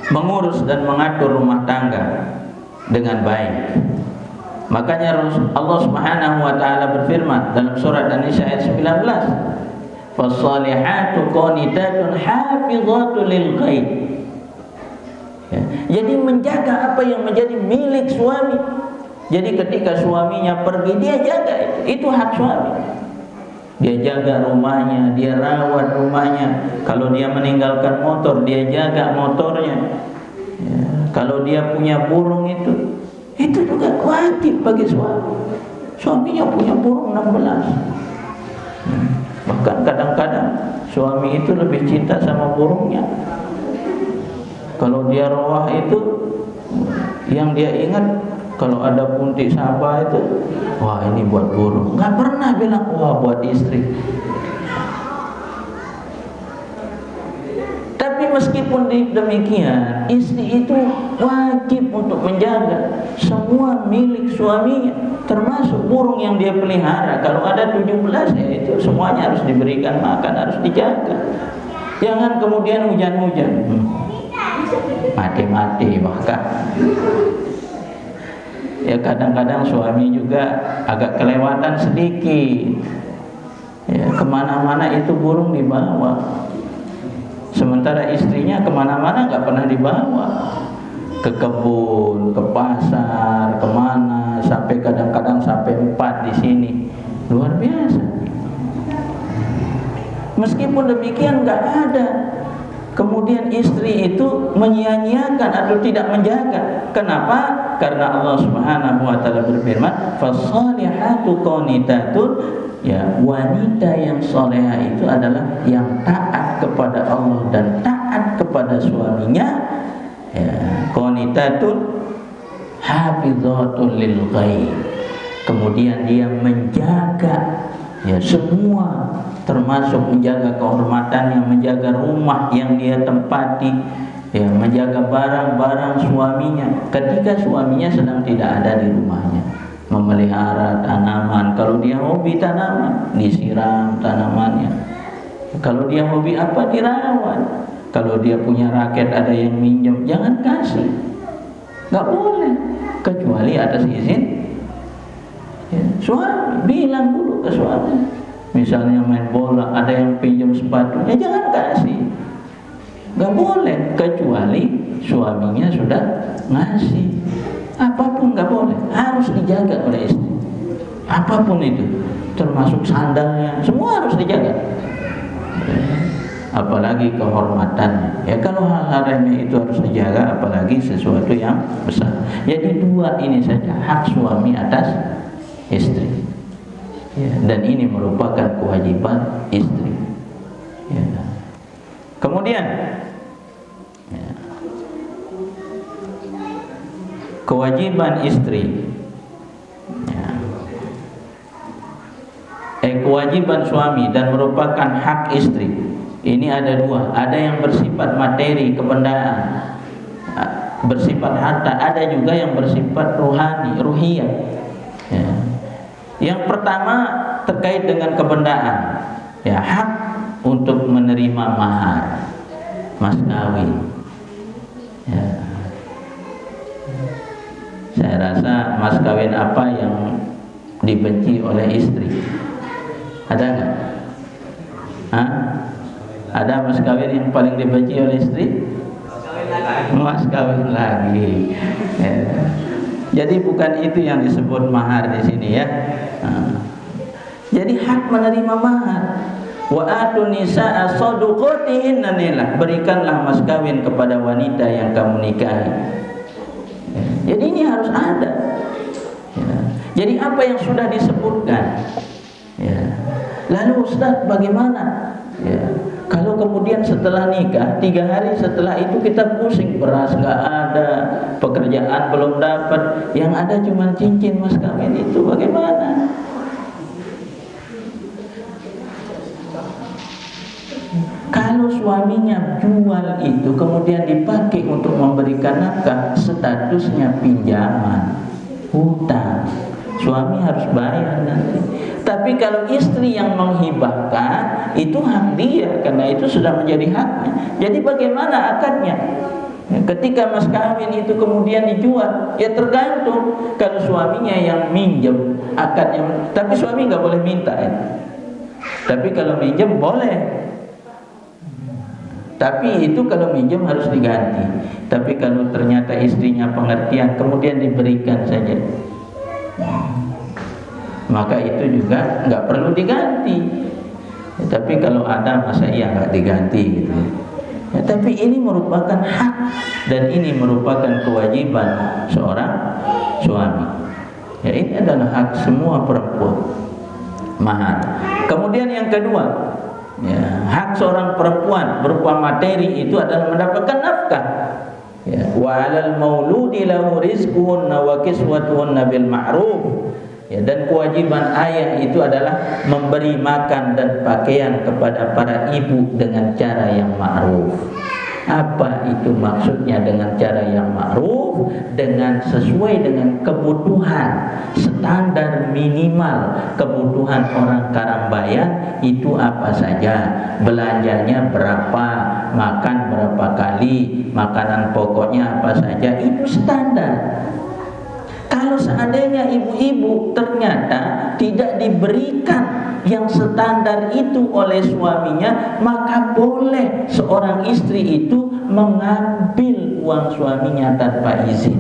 mengurus dan mengatur rumah tangga dengan baik. Makanya Allah Subhanahu wa taala berfirman dalam surat An-Nisa ayat 19, "Fas-salihatu qanitatun hafizatun lil ghaib." Ya, jadi menjaga apa yang menjadi milik suami. Jadi ketika suaminya pergi, dia jaga itu hak suami. Dia jaga rumahnya, dia rawat rumahnya. Kalau dia meninggalkan motor, dia jaga motornya. Ya, kalau dia punya burung itu juga wajib bagi suami. Suaminya punya burung 16. Bahkan kadang-kadang suami itu lebih cinta sama burungnya. Kalau dia rawah itu, yang dia ingat kalau ada puntik sabah itu, wah ini buat burung. Nggak pernah bilang wah buat istri. Tapi meskipun demikian, istri itu wajib untuk menjaga semua milik suaminya, termasuk burung yang dia pelihara. Kalau ada 17, ya itu semuanya harus diberikan makan, harus dijaga. Jangan kemudian hujan-hujan, mati-mati bahkan. Ya kadang-kadang suami juga agak kelewatan sedikit. Ya kemana-mana itu burung dibawa. Sementara istrinya kemana-mana nggak pernah dibawa. Ke kebun, ke pasar, kemana, sampai kadang-kadang sampai 4 di sini. Luar biasa. Meskipun demikian nggak ada kemudian istri itu menyia-nyiakan atau tidak menjaga. Kenapa? Karena Allah Subhanahu wa taala berfirman, "Fas-salihatu qanitatun." Ya, wanita yang salehah itu adalah yang taat kepada Allah dan taat kepada suaminya. Ya, qanitatun hafizatun lil ghaib. Kemudian dia menjaga ya semua, termasuk menjaga kehormatannya, menjaga rumah yang dia tempati, ya, menjaga barang-barang suaminya ketika suaminya sedang tidak ada di rumahnya. Memelihara tanaman, kalau dia hobi tanaman, disiram tanamannya. Kalau dia hobi apa, dirawat. Kalau dia punya raket ada yang minjem, jangan kasih. Nggak boleh, kecuali atas izin ya, suami. Bilang dulu ke suami. Misalnya main bola, ada yang pinjam sepatunya, jangan kasih. Gak boleh, kecuali suaminya sudah ngasih. Apapun gak boleh, harus dijaga oleh istri. Apapun itu, termasuk sandalnya, semua harus dijaga. Apalagi kehormatannya. Ya kalau hal-hal remeh itu harus dijaga, apalagi sesuatu yang besar. Jadi 2 ini saja hak suami atas istri. Ya, dan ini merupakan kewajiban istri. Ya. Kemudian ya, kewajiban istri ya, kewajiban suami dan merupakan hak istri. Ini ada 2. Ada yang bersifat materi, kebendaan, bersifat harta. Ada juga yang bersifat rohani, ruhiyah ya. Yang pertama terkait dengan kebendaan, ya, hak untuk menerima mahar, mas kawin. Ya. Saya rasa mas kawin apa yang dibenci oleh istri? Ada nggak? Hah? Ada mas kawin yang paling dibenci oleh istri? Mas kawin lagi. Ya. Jadi bukan itu yang disebut mahar di sini ya. Jadi hak menerima mahar. Wa atun nisaa sadaqatihinna, berikanlah mas kawin kepada wanita yang kamu nikahi. Jadi ini harus ada. Ya. Jadi apa yang sudah disebutkan. Ya. Lalu Ustaz bagaimana? Ya. Kalau kemudian setelah nikah 3 hari setelah itu kita pusing, beras nggak ada, pekerjaan belum dapat, yang ada cuma cincin mas kawin itu, bagaimana? Kalau suaminya jual itu kemudian dipakai untuk memberikan nafkah, statusnya pinjaman, hutang. Suami harus bayar nanti. Tapi kalau istri yang menghibahkan, itu hak dia, karena itu sudah menjadi haknya. Jadi bagaimana akadnya? Ketika mas kawin itu kemudian dijual, ya tergantung. Kalau suaminya yang minjem, akadnya, tapi suami nggak boleh minta ya. Tapi kalau minjem boleh. Tapi itu kalau minjem harus diganti. Tapi kalau ternyata istrinya pengertian, kemudian diberikan saja, maka itu juga nggak perlu diganti. Tapi kalau ada masa iya nggak diganti gitu. Ya, tapi ini merupakan hak dan ini merupakan kewajiban seorang suami. Ya, ini adalah hak semua perempuan, mahar. Kemudian yang kedua, ya, hak seorang perempuan berupa materi itu adalah mendapatkan nafkah. Ya, wa 'alal mauludi lahu rizquhunna wa kiswatuhunna bil ma'ruf. Ya, dan kewajiban ayah itu adalah memberi makan dan pakaian kepada para ibu dengan cara yang ma'ruf. Apa itu maksudnya dengan cara yang ma'ruf? Dengan sesuai dengan kebutuhan, standar minimal kebutuhan orang Karangbayan itu apa saja, belanjanya berapa, makan berapa kali, makanan pokoknya apa saja, itu standar. Kalau seandainya ibu-ibu ternyata tidak diberikan yang standar itu oleh suaminya, maka boleh seorang istri itu mengambil uang suaminya tanpa izin.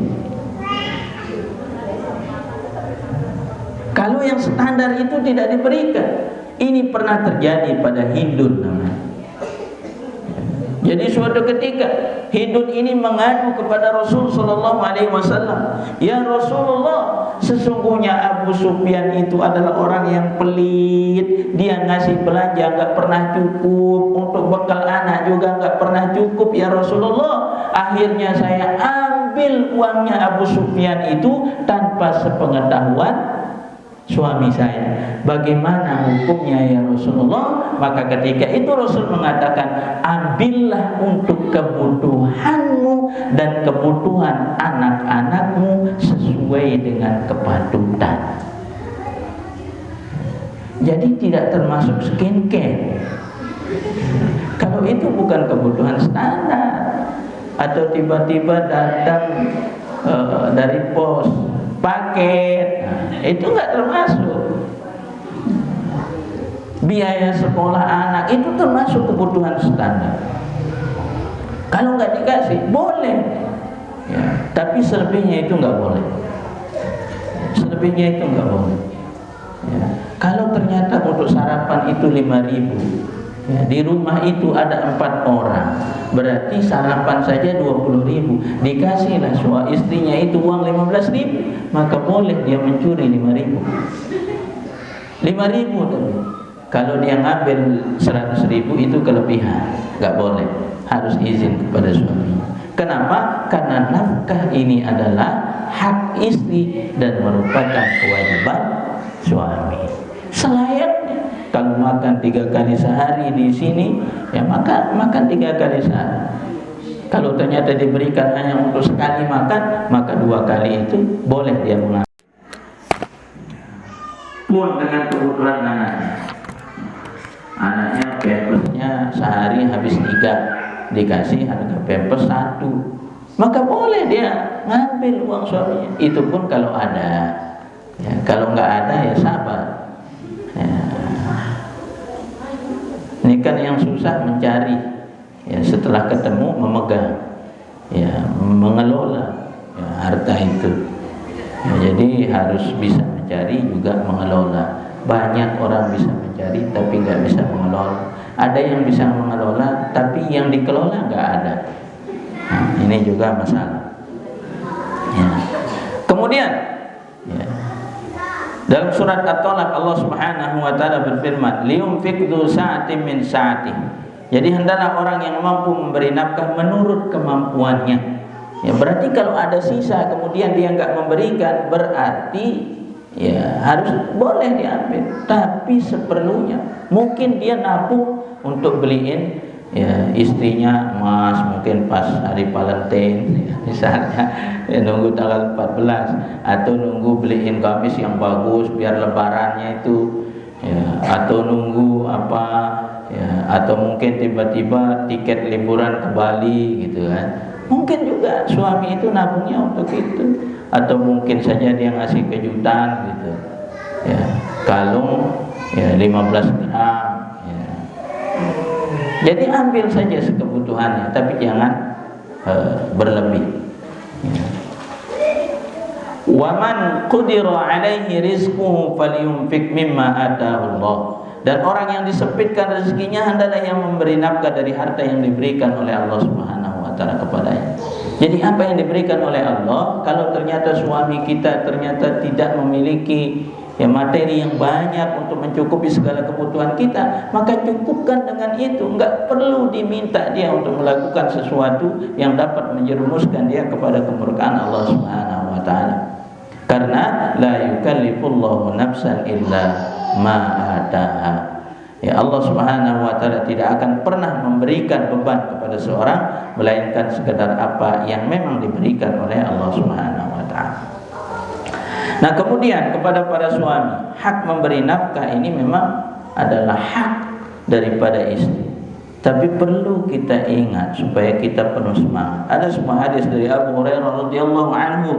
Kalau yang standar itu tidak diberikan, ini pernah terjadi pada Hindun namanya. Jadi suatu ketika Hindun ini mengadu kepada Rasul sallallahu alaihi wasallam, "Ya Rasulullah, sesungguhnya Abu Sufyan itu adalah orang yang pelit. Dia ngasih belanja enggak pernah cukup, untuk bekal anak juga enggak pernah cukup ya Rasulullah. Akhirnya saya ambil uangnya Abu Sufyan itu tanpa sepengetahuan suami saya. Bagaimana hukumnya ya Rasulullah?" Maka ketika itu Rasul mengatakan, ambillah untuk kebutuhanmu dan kebutuhan anak-anakmu sesuai dengan kepatutan. Jadi tidak termasuk skincare. Kalau itu bukan kebutuhan standar. Atau tiba-tiba datang dari pos paket, itu enggak termasuk. Biaya sekolah anak itu termasuk kebutuhan standar. Kalau enggak dikasih boleh, ya, tapi selebihnya itu enggak boleh. Selebihnya itu enggak boleh. Ya. Kalau ternyata untuk sarapan itu 5.000, ya, di rumah itu ada 4 orang, berarti sarapan saja 20.000. Dikasihlah istrinya itu uang 15.000, maka boleh dia mencuri 5.000. 5.000 tapi kalau dia ngambil 100.000 itu kelebihan, nggak boleh, harus izin kepada suami. Kenapa? Karena nafkah ini adalah hak istri dan merupakan kewajiban suami. Selayaknya kalau makan 3 kali sehari di sini, ya makan 3 kali sehari. Kalau ternyata diberikan hanya untuk sekali makan, maka 2 kali itu boleh dia mengambil. Pun dengan kebutuhan anaknya pampersnya sehari habis 3, dikasih harga pampers 1. maka boleh dia ngambil uang suaminya. Itu pun kalau ada. Ya, kalau nggak ada ya sabar. Ya. Ini kan yang susah mencari. Ya, setelah ketemu memegang, ya, mengelola ya, harta itu. Ya, jadi harus bisa mencari juga mengelola. Banyak orang bisa mencari tapi nggak bisa mengelola. Ada yang bisa mengelola tapi yang dikelola nggak ada. Nah, ini juga masalah. Ya. Kemudian, ya, dalam surat At-Talaq Allah Subhanahu wa taala berfirman, "Liyunfiq dzu sa'atin min sa'atih." Jadi hendaklah orang yang mampu memberi nafkah menurut kemampuannya. Ya, berarti kalau ada sisa kemudian dia enggak memberikan, berarti ya harus boleh diambil, tapi seperlunya. Mungkin dia nabung untuk beliin ya istrinya emas, mungkin pas hari Valentine ya, misalnya ya, nunggu tanggal 14, atau nunggu beliin gamis yang bagus biar lebarannya itu ya, atau nunggu apa ya, atau mungkin tiba-tiba tiket liburan ke Bali gitu kan. Mungkin juga suami itu nabungnya untuk itu, atau mungkin saja dia ngasih kejutan gitu ya, kalung ya 15 gram ya. Jadi ambil saja sekebutuhannya, tapi jangan berlebih ya. Wa man qudira alaihi rizquhu falyunfiq mimma ataahu Allah. Dan orang yang disempitkan rezekinya hendaklah yang memberi nafkah dari harta yang diberikan oleh Allah Subhanahu wa taala kepadanya. Jadi apa yang diberikan oleh Allah, kalau ternyata suami kita ternyata tidak memiliki ya materi yang banyak untuk mencukupi segala kebutuhan kita, maka cukupkan dengan itu. Enggak perlu diminta dia untuk melakukan sesuatu yang dapat menjerumuskan dia kepada kemurkaan Allah Subhanahu wa taala. Karena la yukallifullahu nafsan illa ma ataha. Ya, Allah Subhanahu wa taala tidak akan pernah memberikan beban kepada seorang melainkan sekedar apa yang memang diberikan oleh Allah Subhanahu wa taala. Nah, kemudian kepada para suami, hak memberi nafkah ini memang adalah hak daripada istri. Tapi perlu kita ingat supaya kita penuh semangat. Ada sebuah hadis dari Abu Hurairah radhiyallahu anhu.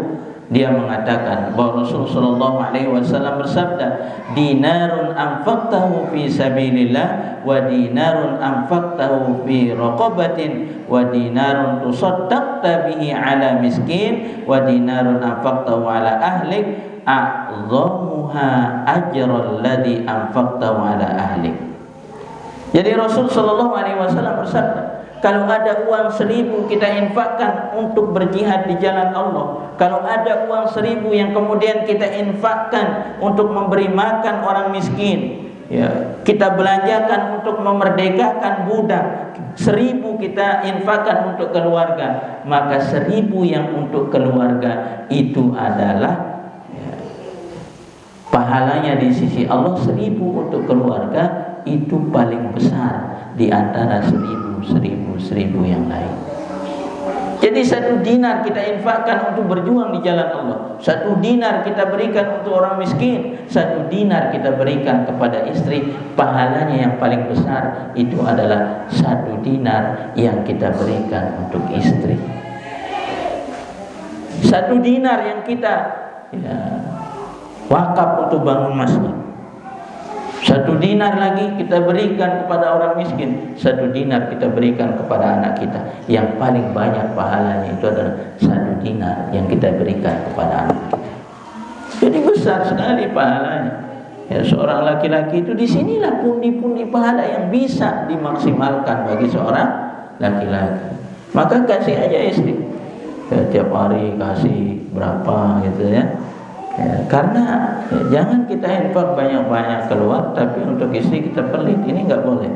Dia mengatakan bahwa Rasulullah sallallahu alaihi wasallam bersabda, "Dinarun anfaqtahu fi sabilillah wa dinarun anfaqtahu fi raqabatin wa dinarun tusaddaqta bihi ala miskin wa dinarun anfaqtahu ala ahlik a'dhamuha ajral ladzi anfaqtahu ala ahlik." Jadi Rasul sallallahu alaihi wasallam bersabda, kalau ada uang 1000 kita infakkan untuk berjihad di jalan Allah. Kalau ada uang 1000 yang kemudian kita infakkan untuk memberi makan orang miskin, ya, kita belanjakan untuk memerdekakan budak, 1000 kita infakkan untuk keluarga, maka 1000 yang untuk keluarga itu adalah ya, pahalanya di sisi Allah 1000 untuk keluarga itu paling besar di antara 1000 yang lain. Jadi 1 dinar kita infakkan untuk berjuang di jalan Allah, 1 dinar kita berikan untuk orang miskin, 1 dinar kita berikan kepada istri, pahalanya yang paling besar itu adalah 1 dinar yang kita berikan untuk istri. 1 dinar yang kita ya, wakaf untuk bangun masjid, 1 dinar lagi kita berikan kepada orang miskin, 1 dinar kita berikan kepada anak kita. Yang paling banyak pahalanya itu adalah 1 dinar yang kita berikan kepada anak kita. Jadi besar sekali pahalanya. Ya, seorang laki-laki itu disinilah pundi-pundi pahala yang bisa dimaksimalkan bagi seorang laki-laki. Maka kasih aja istri, ya, tiap hari kasih berapa gitu ya. Ya, karena ya, jangan kita infak banyak-banyak keluar, tapi untuk istri kita pelit, ini nggak boleh.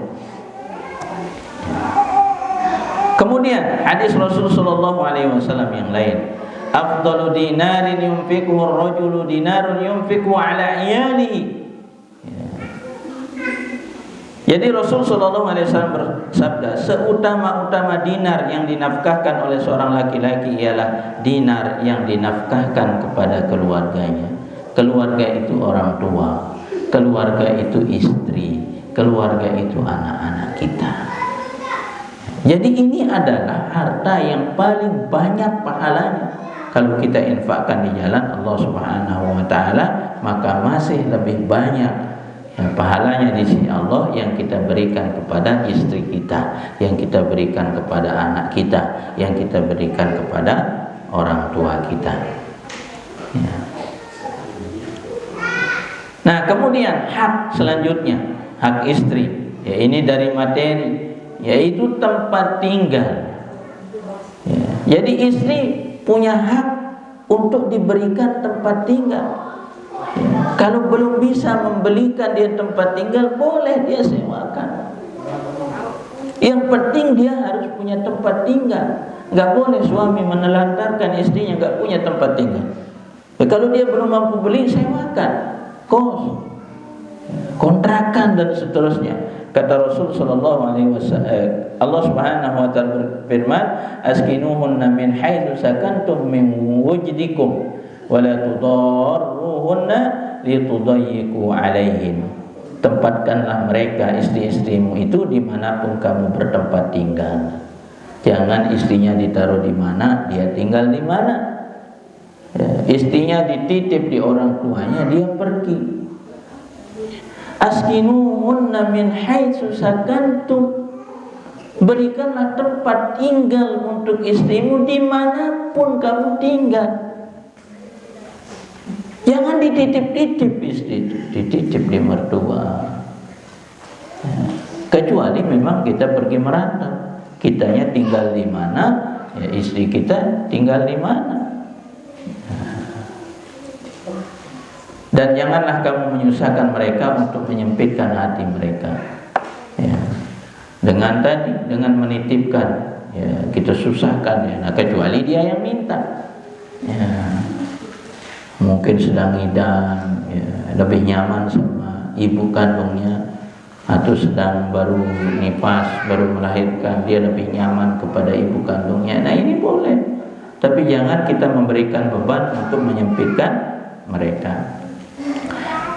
Kemudian hadis Rasulullah sallallahu alaihi wasallam yang lain, afdalu dinarin yunfiquhu ar-rajulu dinarun yunfiqu ala iyalihi. Ya. Jadi Rasul sallallahu alaihi wasallam bersabda, seutama-utama dinar yang dinafkahkan oleh seorang laki-laki ialah dinar yang dinafkahkan kepada keluarganya. Keluarga itu orang tua, keluarga itu istri, keluarga itu anak-anak kita. Jadi ini adalah harta yang paling banyak pahalanya. Kalau kita infakkan di jalan Allah Subhanahu wa taala, maka masih lebih banyak pahalanya di sisi Allah yang kita berikan kepada istri kita, yang kita berikan kepada anak kita, yang kita berikan kepada orang tua kita. Ya. Nah, kemudian hak selanjutnya, hak istri. Ya, ini dari materi, yaitu tempat tinggal. Ya, jadi istri punya hak untuk diberikan tempat tinggal. Ya, kalau belum bisa membelikan dia tempat tinggal, boleh dia sewakan. Yang penting dia harus punya tempat tinggal. Gak boleh suami menelantarkan istrinya gak punya tempat tinggal. Ya, kalau dia belum mampu beli, sewakan, kos, kontrakan dan seterusnya. Kata Rasul sallallahu alaihi wasallam, Allah Subhanahu wa taala berfirman, askinuhunna min haitsu sakantum min wujdikum wa la tudarruhunna litudayyiqu alaihin. Tempatkanlah mereka istri-istrimu itu dimanapun kamu bertempat tinggal. Jangan istrinya ditaruh di mana, dia tinggal di mana. Ya, istrinya dititip di orang tuanya, dia pergi. Askinuhunna min haitsu sakantum, berikanlah tempat tinggal untuk istrimu dimanapun kamu tinggal. Jangan dititip-titip istri, dititip di mertua. Ya, kecuali memang kita pergi merantau, kitanya tinggal di mana, ya istri kita tinggal di mana. Dan janganlah kamu menyusahkan mereka untuk menyempitkan hati mereka. Ya. Dengan menitipkan, ya, kita susahkan ya. Nah, kecuali dia yang minta. Ya. Mungkin sedang ngidam, ya, lebih nyaman sama ibu kandungnya, atau sedang baru nifas, baru melahirkan, dia lebih nyaman kepada ibu kandungnya. Nah, ini boleh. Tapi jangan kita memberikan beban untuk menyempitkan mereka.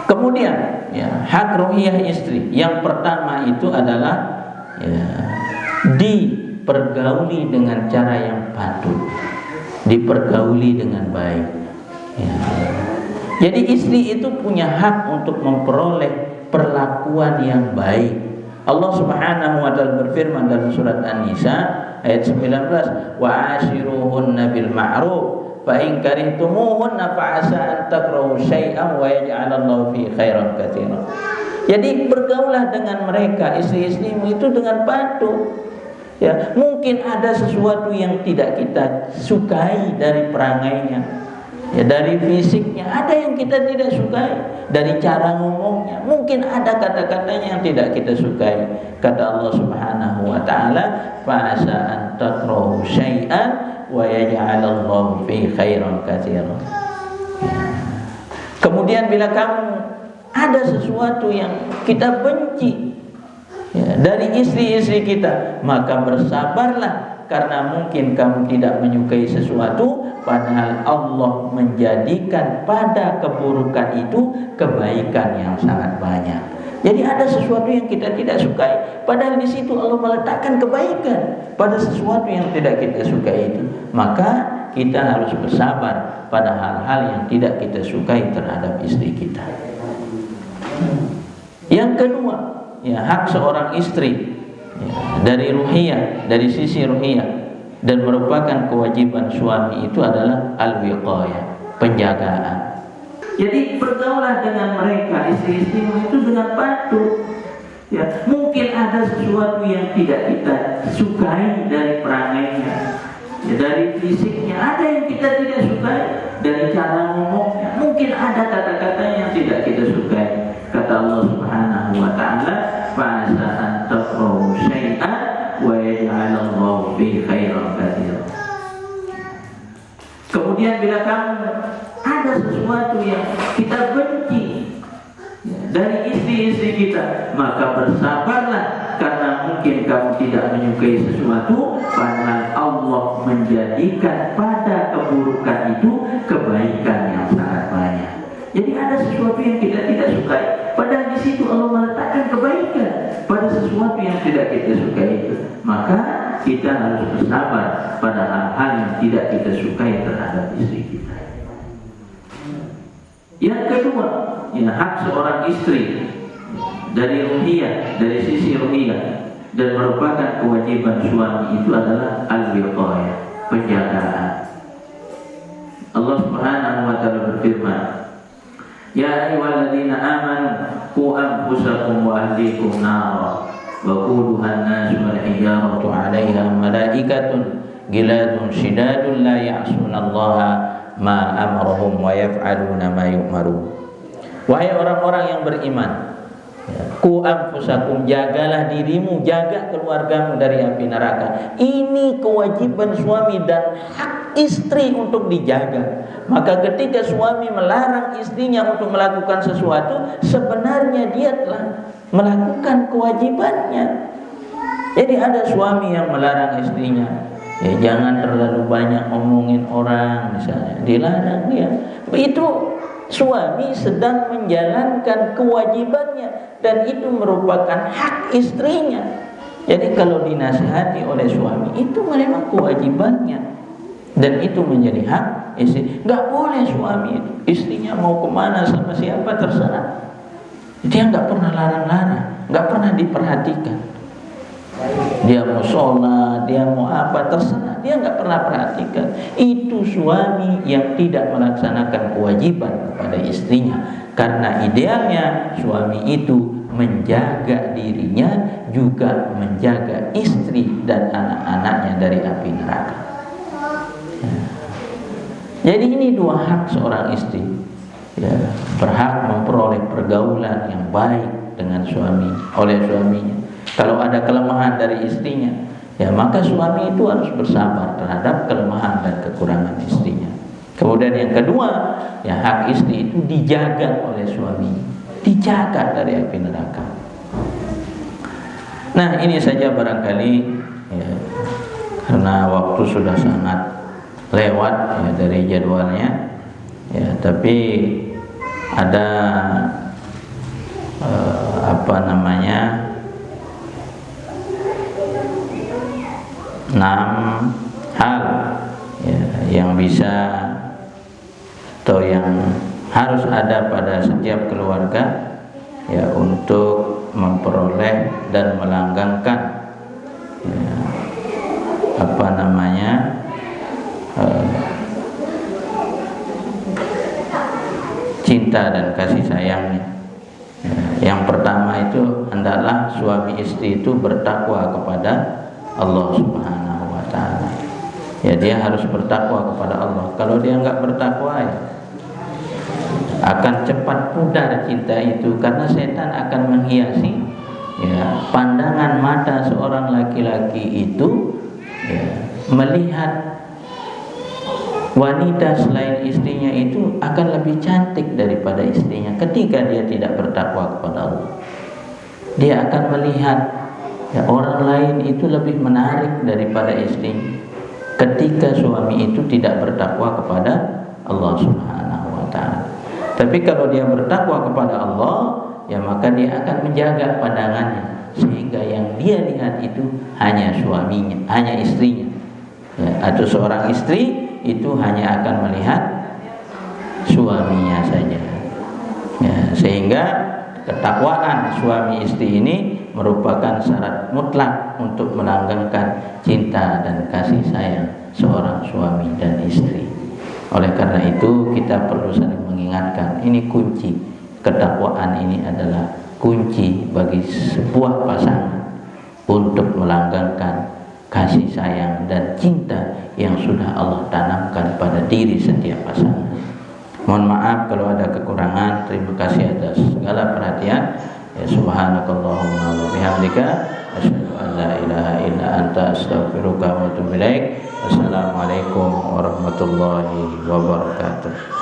Kemudian ya, hak ruhiyah istri yang pertama itu adalah ya, dipergauli dengan cara yang patut, dipergauli dengan baik. Ya. Jadi istri itu punya hak untuk memperoleh perlakuan yang baik. Allah Subhanahu wa taala berfirman dalam surat An-Nisa ayat 19, wa ashiruhunna bil ma'ruf fa in karihtumuhunna fa asa an takrahu syai'an wa yaj'alallahu fi khairan katsiran. Jadi bergaulah dengan mereka, istri-istrimu itu dengan patuh. Ya, mungkin ada sesuatu yang tidak kita sukai dari perangainya, ya, dari fisiknya, ada yang kita tidak sukai, dari cara ngomongnya, mungkin ada kata-katanya yang tidak kita sukai. Kata Allah Subhanahu wa taala, fa asa an takrahu syai'an wa yaj'alallahu fi khairan katsiran. Kemudian bila kamu ada sesuatu yang kita benci, ya, dari istri-istri kita, maka bersabarlah, karena mungkin kamu tidak menyukai sesuatu, padahal Allah menjadikan pada keburukan itu kebaikan yang sangat banyak. Jadi ada sesuatu yang kita tidak sukai, padahal di situ Allah meletakkan kebaikan pada sesuatu yang tidak kita sukai itu. Maka kita harus bersabar pada hal-hal yang tidak kita sukai terhadap istri kita. Yang kedua, ya, hak seorang istri, ya, dari ruhiyah, dari sisi ruhiyah, dan merupakan kewajiban suami itu adalah al-wiqayah, penjagaan. Jadi bergaulah dengan mereka, istri-istrimu itu dengan patuh. Ya, mungkin ada sesuatu yang tidak kita sukai dari perangainya, ya, dari fisiknya, ada yang kita tidak sukai, dari cara ngomongnya, mungkin ada kata-kata yang tidak kita sukai. Kata Allah Subhanahu wa taala, fa asa an takrahu syai'an wa yaj'alallahu fi khairan katsiran. Kemudian bila kamu ada sesuatu yang kita benci, ya, dari istri-istri kita, maka bersabarlah, karena mungkin kamu tidak menyukai sesuatu, padahal Allah menjadikan pada keburukan itu kebaikan yang sangat banyak. Jadi ada sesuatu yang kita tidak sukai, padahal di situ Allah meletakkan kebaikan pada sesuatu yang tidak kita sukai itu. Maka kita harus bersabar pada hal-hal yang tidak kita sukai terhadap istri kita. Yang kedua, ya, hak seorang istri dari ruhiyah, dari sisi ruhiyah, dan merupakan kewajiban suami itu adalah al-wiqayah, penjagaan. Allah Subhanahu wa taala berfirman, "Ya ayyuhalladzina amanu qu anfusakum wa ahlikum nara wa quduha an-nasu wal hijaratu 'alaiha malaikatun giladun shidadun la ya'sunallaha ma amarahum wa yaf'aluna ma yu'marun." Wahai orang-orang yang beriman, ku anfusakum, jagalah dirimu, jaga keluargamu dari api neraka. Ini kewajiban suami dan hak istri untuk dijaga. Maka ketika suami melarang istrinya untuk melakukan sesuatu, sebenarnya dia telah melakukan kewajibannya. Jadi ada suami yang melarang istrinya, ya jangan terlalu banyak ngomongin orang misalnya, dilarang dia. Itu suami sedang menjalankan kewajibannya dan itu merupakan hak istrinya. Jadi kalau dinasihati oleh suami, itu memang kewajibannya dan itu menjadi hak istri. Gak boleh suami itu, istrinya mau kemana sama siapa terserah, dia gak pernah larang-larang, gak pernah diperhatikan. Dia mau sholat, dia mau apa, terserah, dia gak pernah perhatikan. Itu suami yang tidak melaksanakan kewajiban kepada istrinya. Karena idealnya suami itu menjaga dirinya, juga menjaga istri dan anak-anaknya dari api neraka. Jadi ini dua hak seorang istri, ya, berhak memperoleh pergaulan yang baik dengan suami, oleh suaminya. Kalau ada kelemahan dari istrinya, ya maka suami itu harus bersabar terhadap kelemahan dan kekurangan istrinya. Kemudian yang kedua, ya hak istri itu dijaga oleh suami, dijaga dari api neraka. Nah ini saja barangkali, ya, karena waktu sudah sangat lewat ya, dari jadwalnya, ya, tapi ada 6 hal ya, yang bisa atau yang harus ada pada setiap keluarga ya, untuk memperoleh dan melanggengkan ya, cinta dan kasih sayangnya. Ya, yang pertama itu hendaklah suami istri itu bertakwa kepada Allah Subhanahu wa taala. Ya dia harus bertakwa kepada Allah. Kalau dia enggak bertakwa, ya akan cepat pudar cinta itu, karena setan akan menghiasi ya pandangan mata seorang laki-laki itu ya, melihat wanita selain istrinya itu akan lebih cantik daripada istrinya ketika dia tidak bertakwa kepada Allah. Dia akan melihat ya, orang lain itu lebih menarik daripada istrinya ketika suami itu tidak bertakwa kepada Allah Subhanahu wa taala. Tapi kalau dia bertakwa kepada Allah, ya maka dia akan menjaga pandangannya sehingga yang dia lihat itu hanya suaminya, hanya istrinya. Ya, atau seorang istri itu hanya akan melihat suaminya saja. Ya, sehingga ketakwaan suami istri ini merupakan syarat mutlak untuk melanggengkan cinta dan kasih sayang seorang suami dan istri. Oleh karena itu kita perlu saling mengingatkan, ini kunci. Ketakwaan ini adalah kunci bagi sebuah pasangan untuk melanggengkan kasih sayang dan cinta yang sudah Allah tanamkan pada diri setiap pasangan. Mohon maaf kalau ada kekurangan. Terima kasih atas segala perhatian. Ya, subhanakallahumma wa bihamdika asyhadu an la ilaha illa anta astaghfiruka wa atubu ilaik. Wassalamualaikum warahmatullahi wabarakatuh.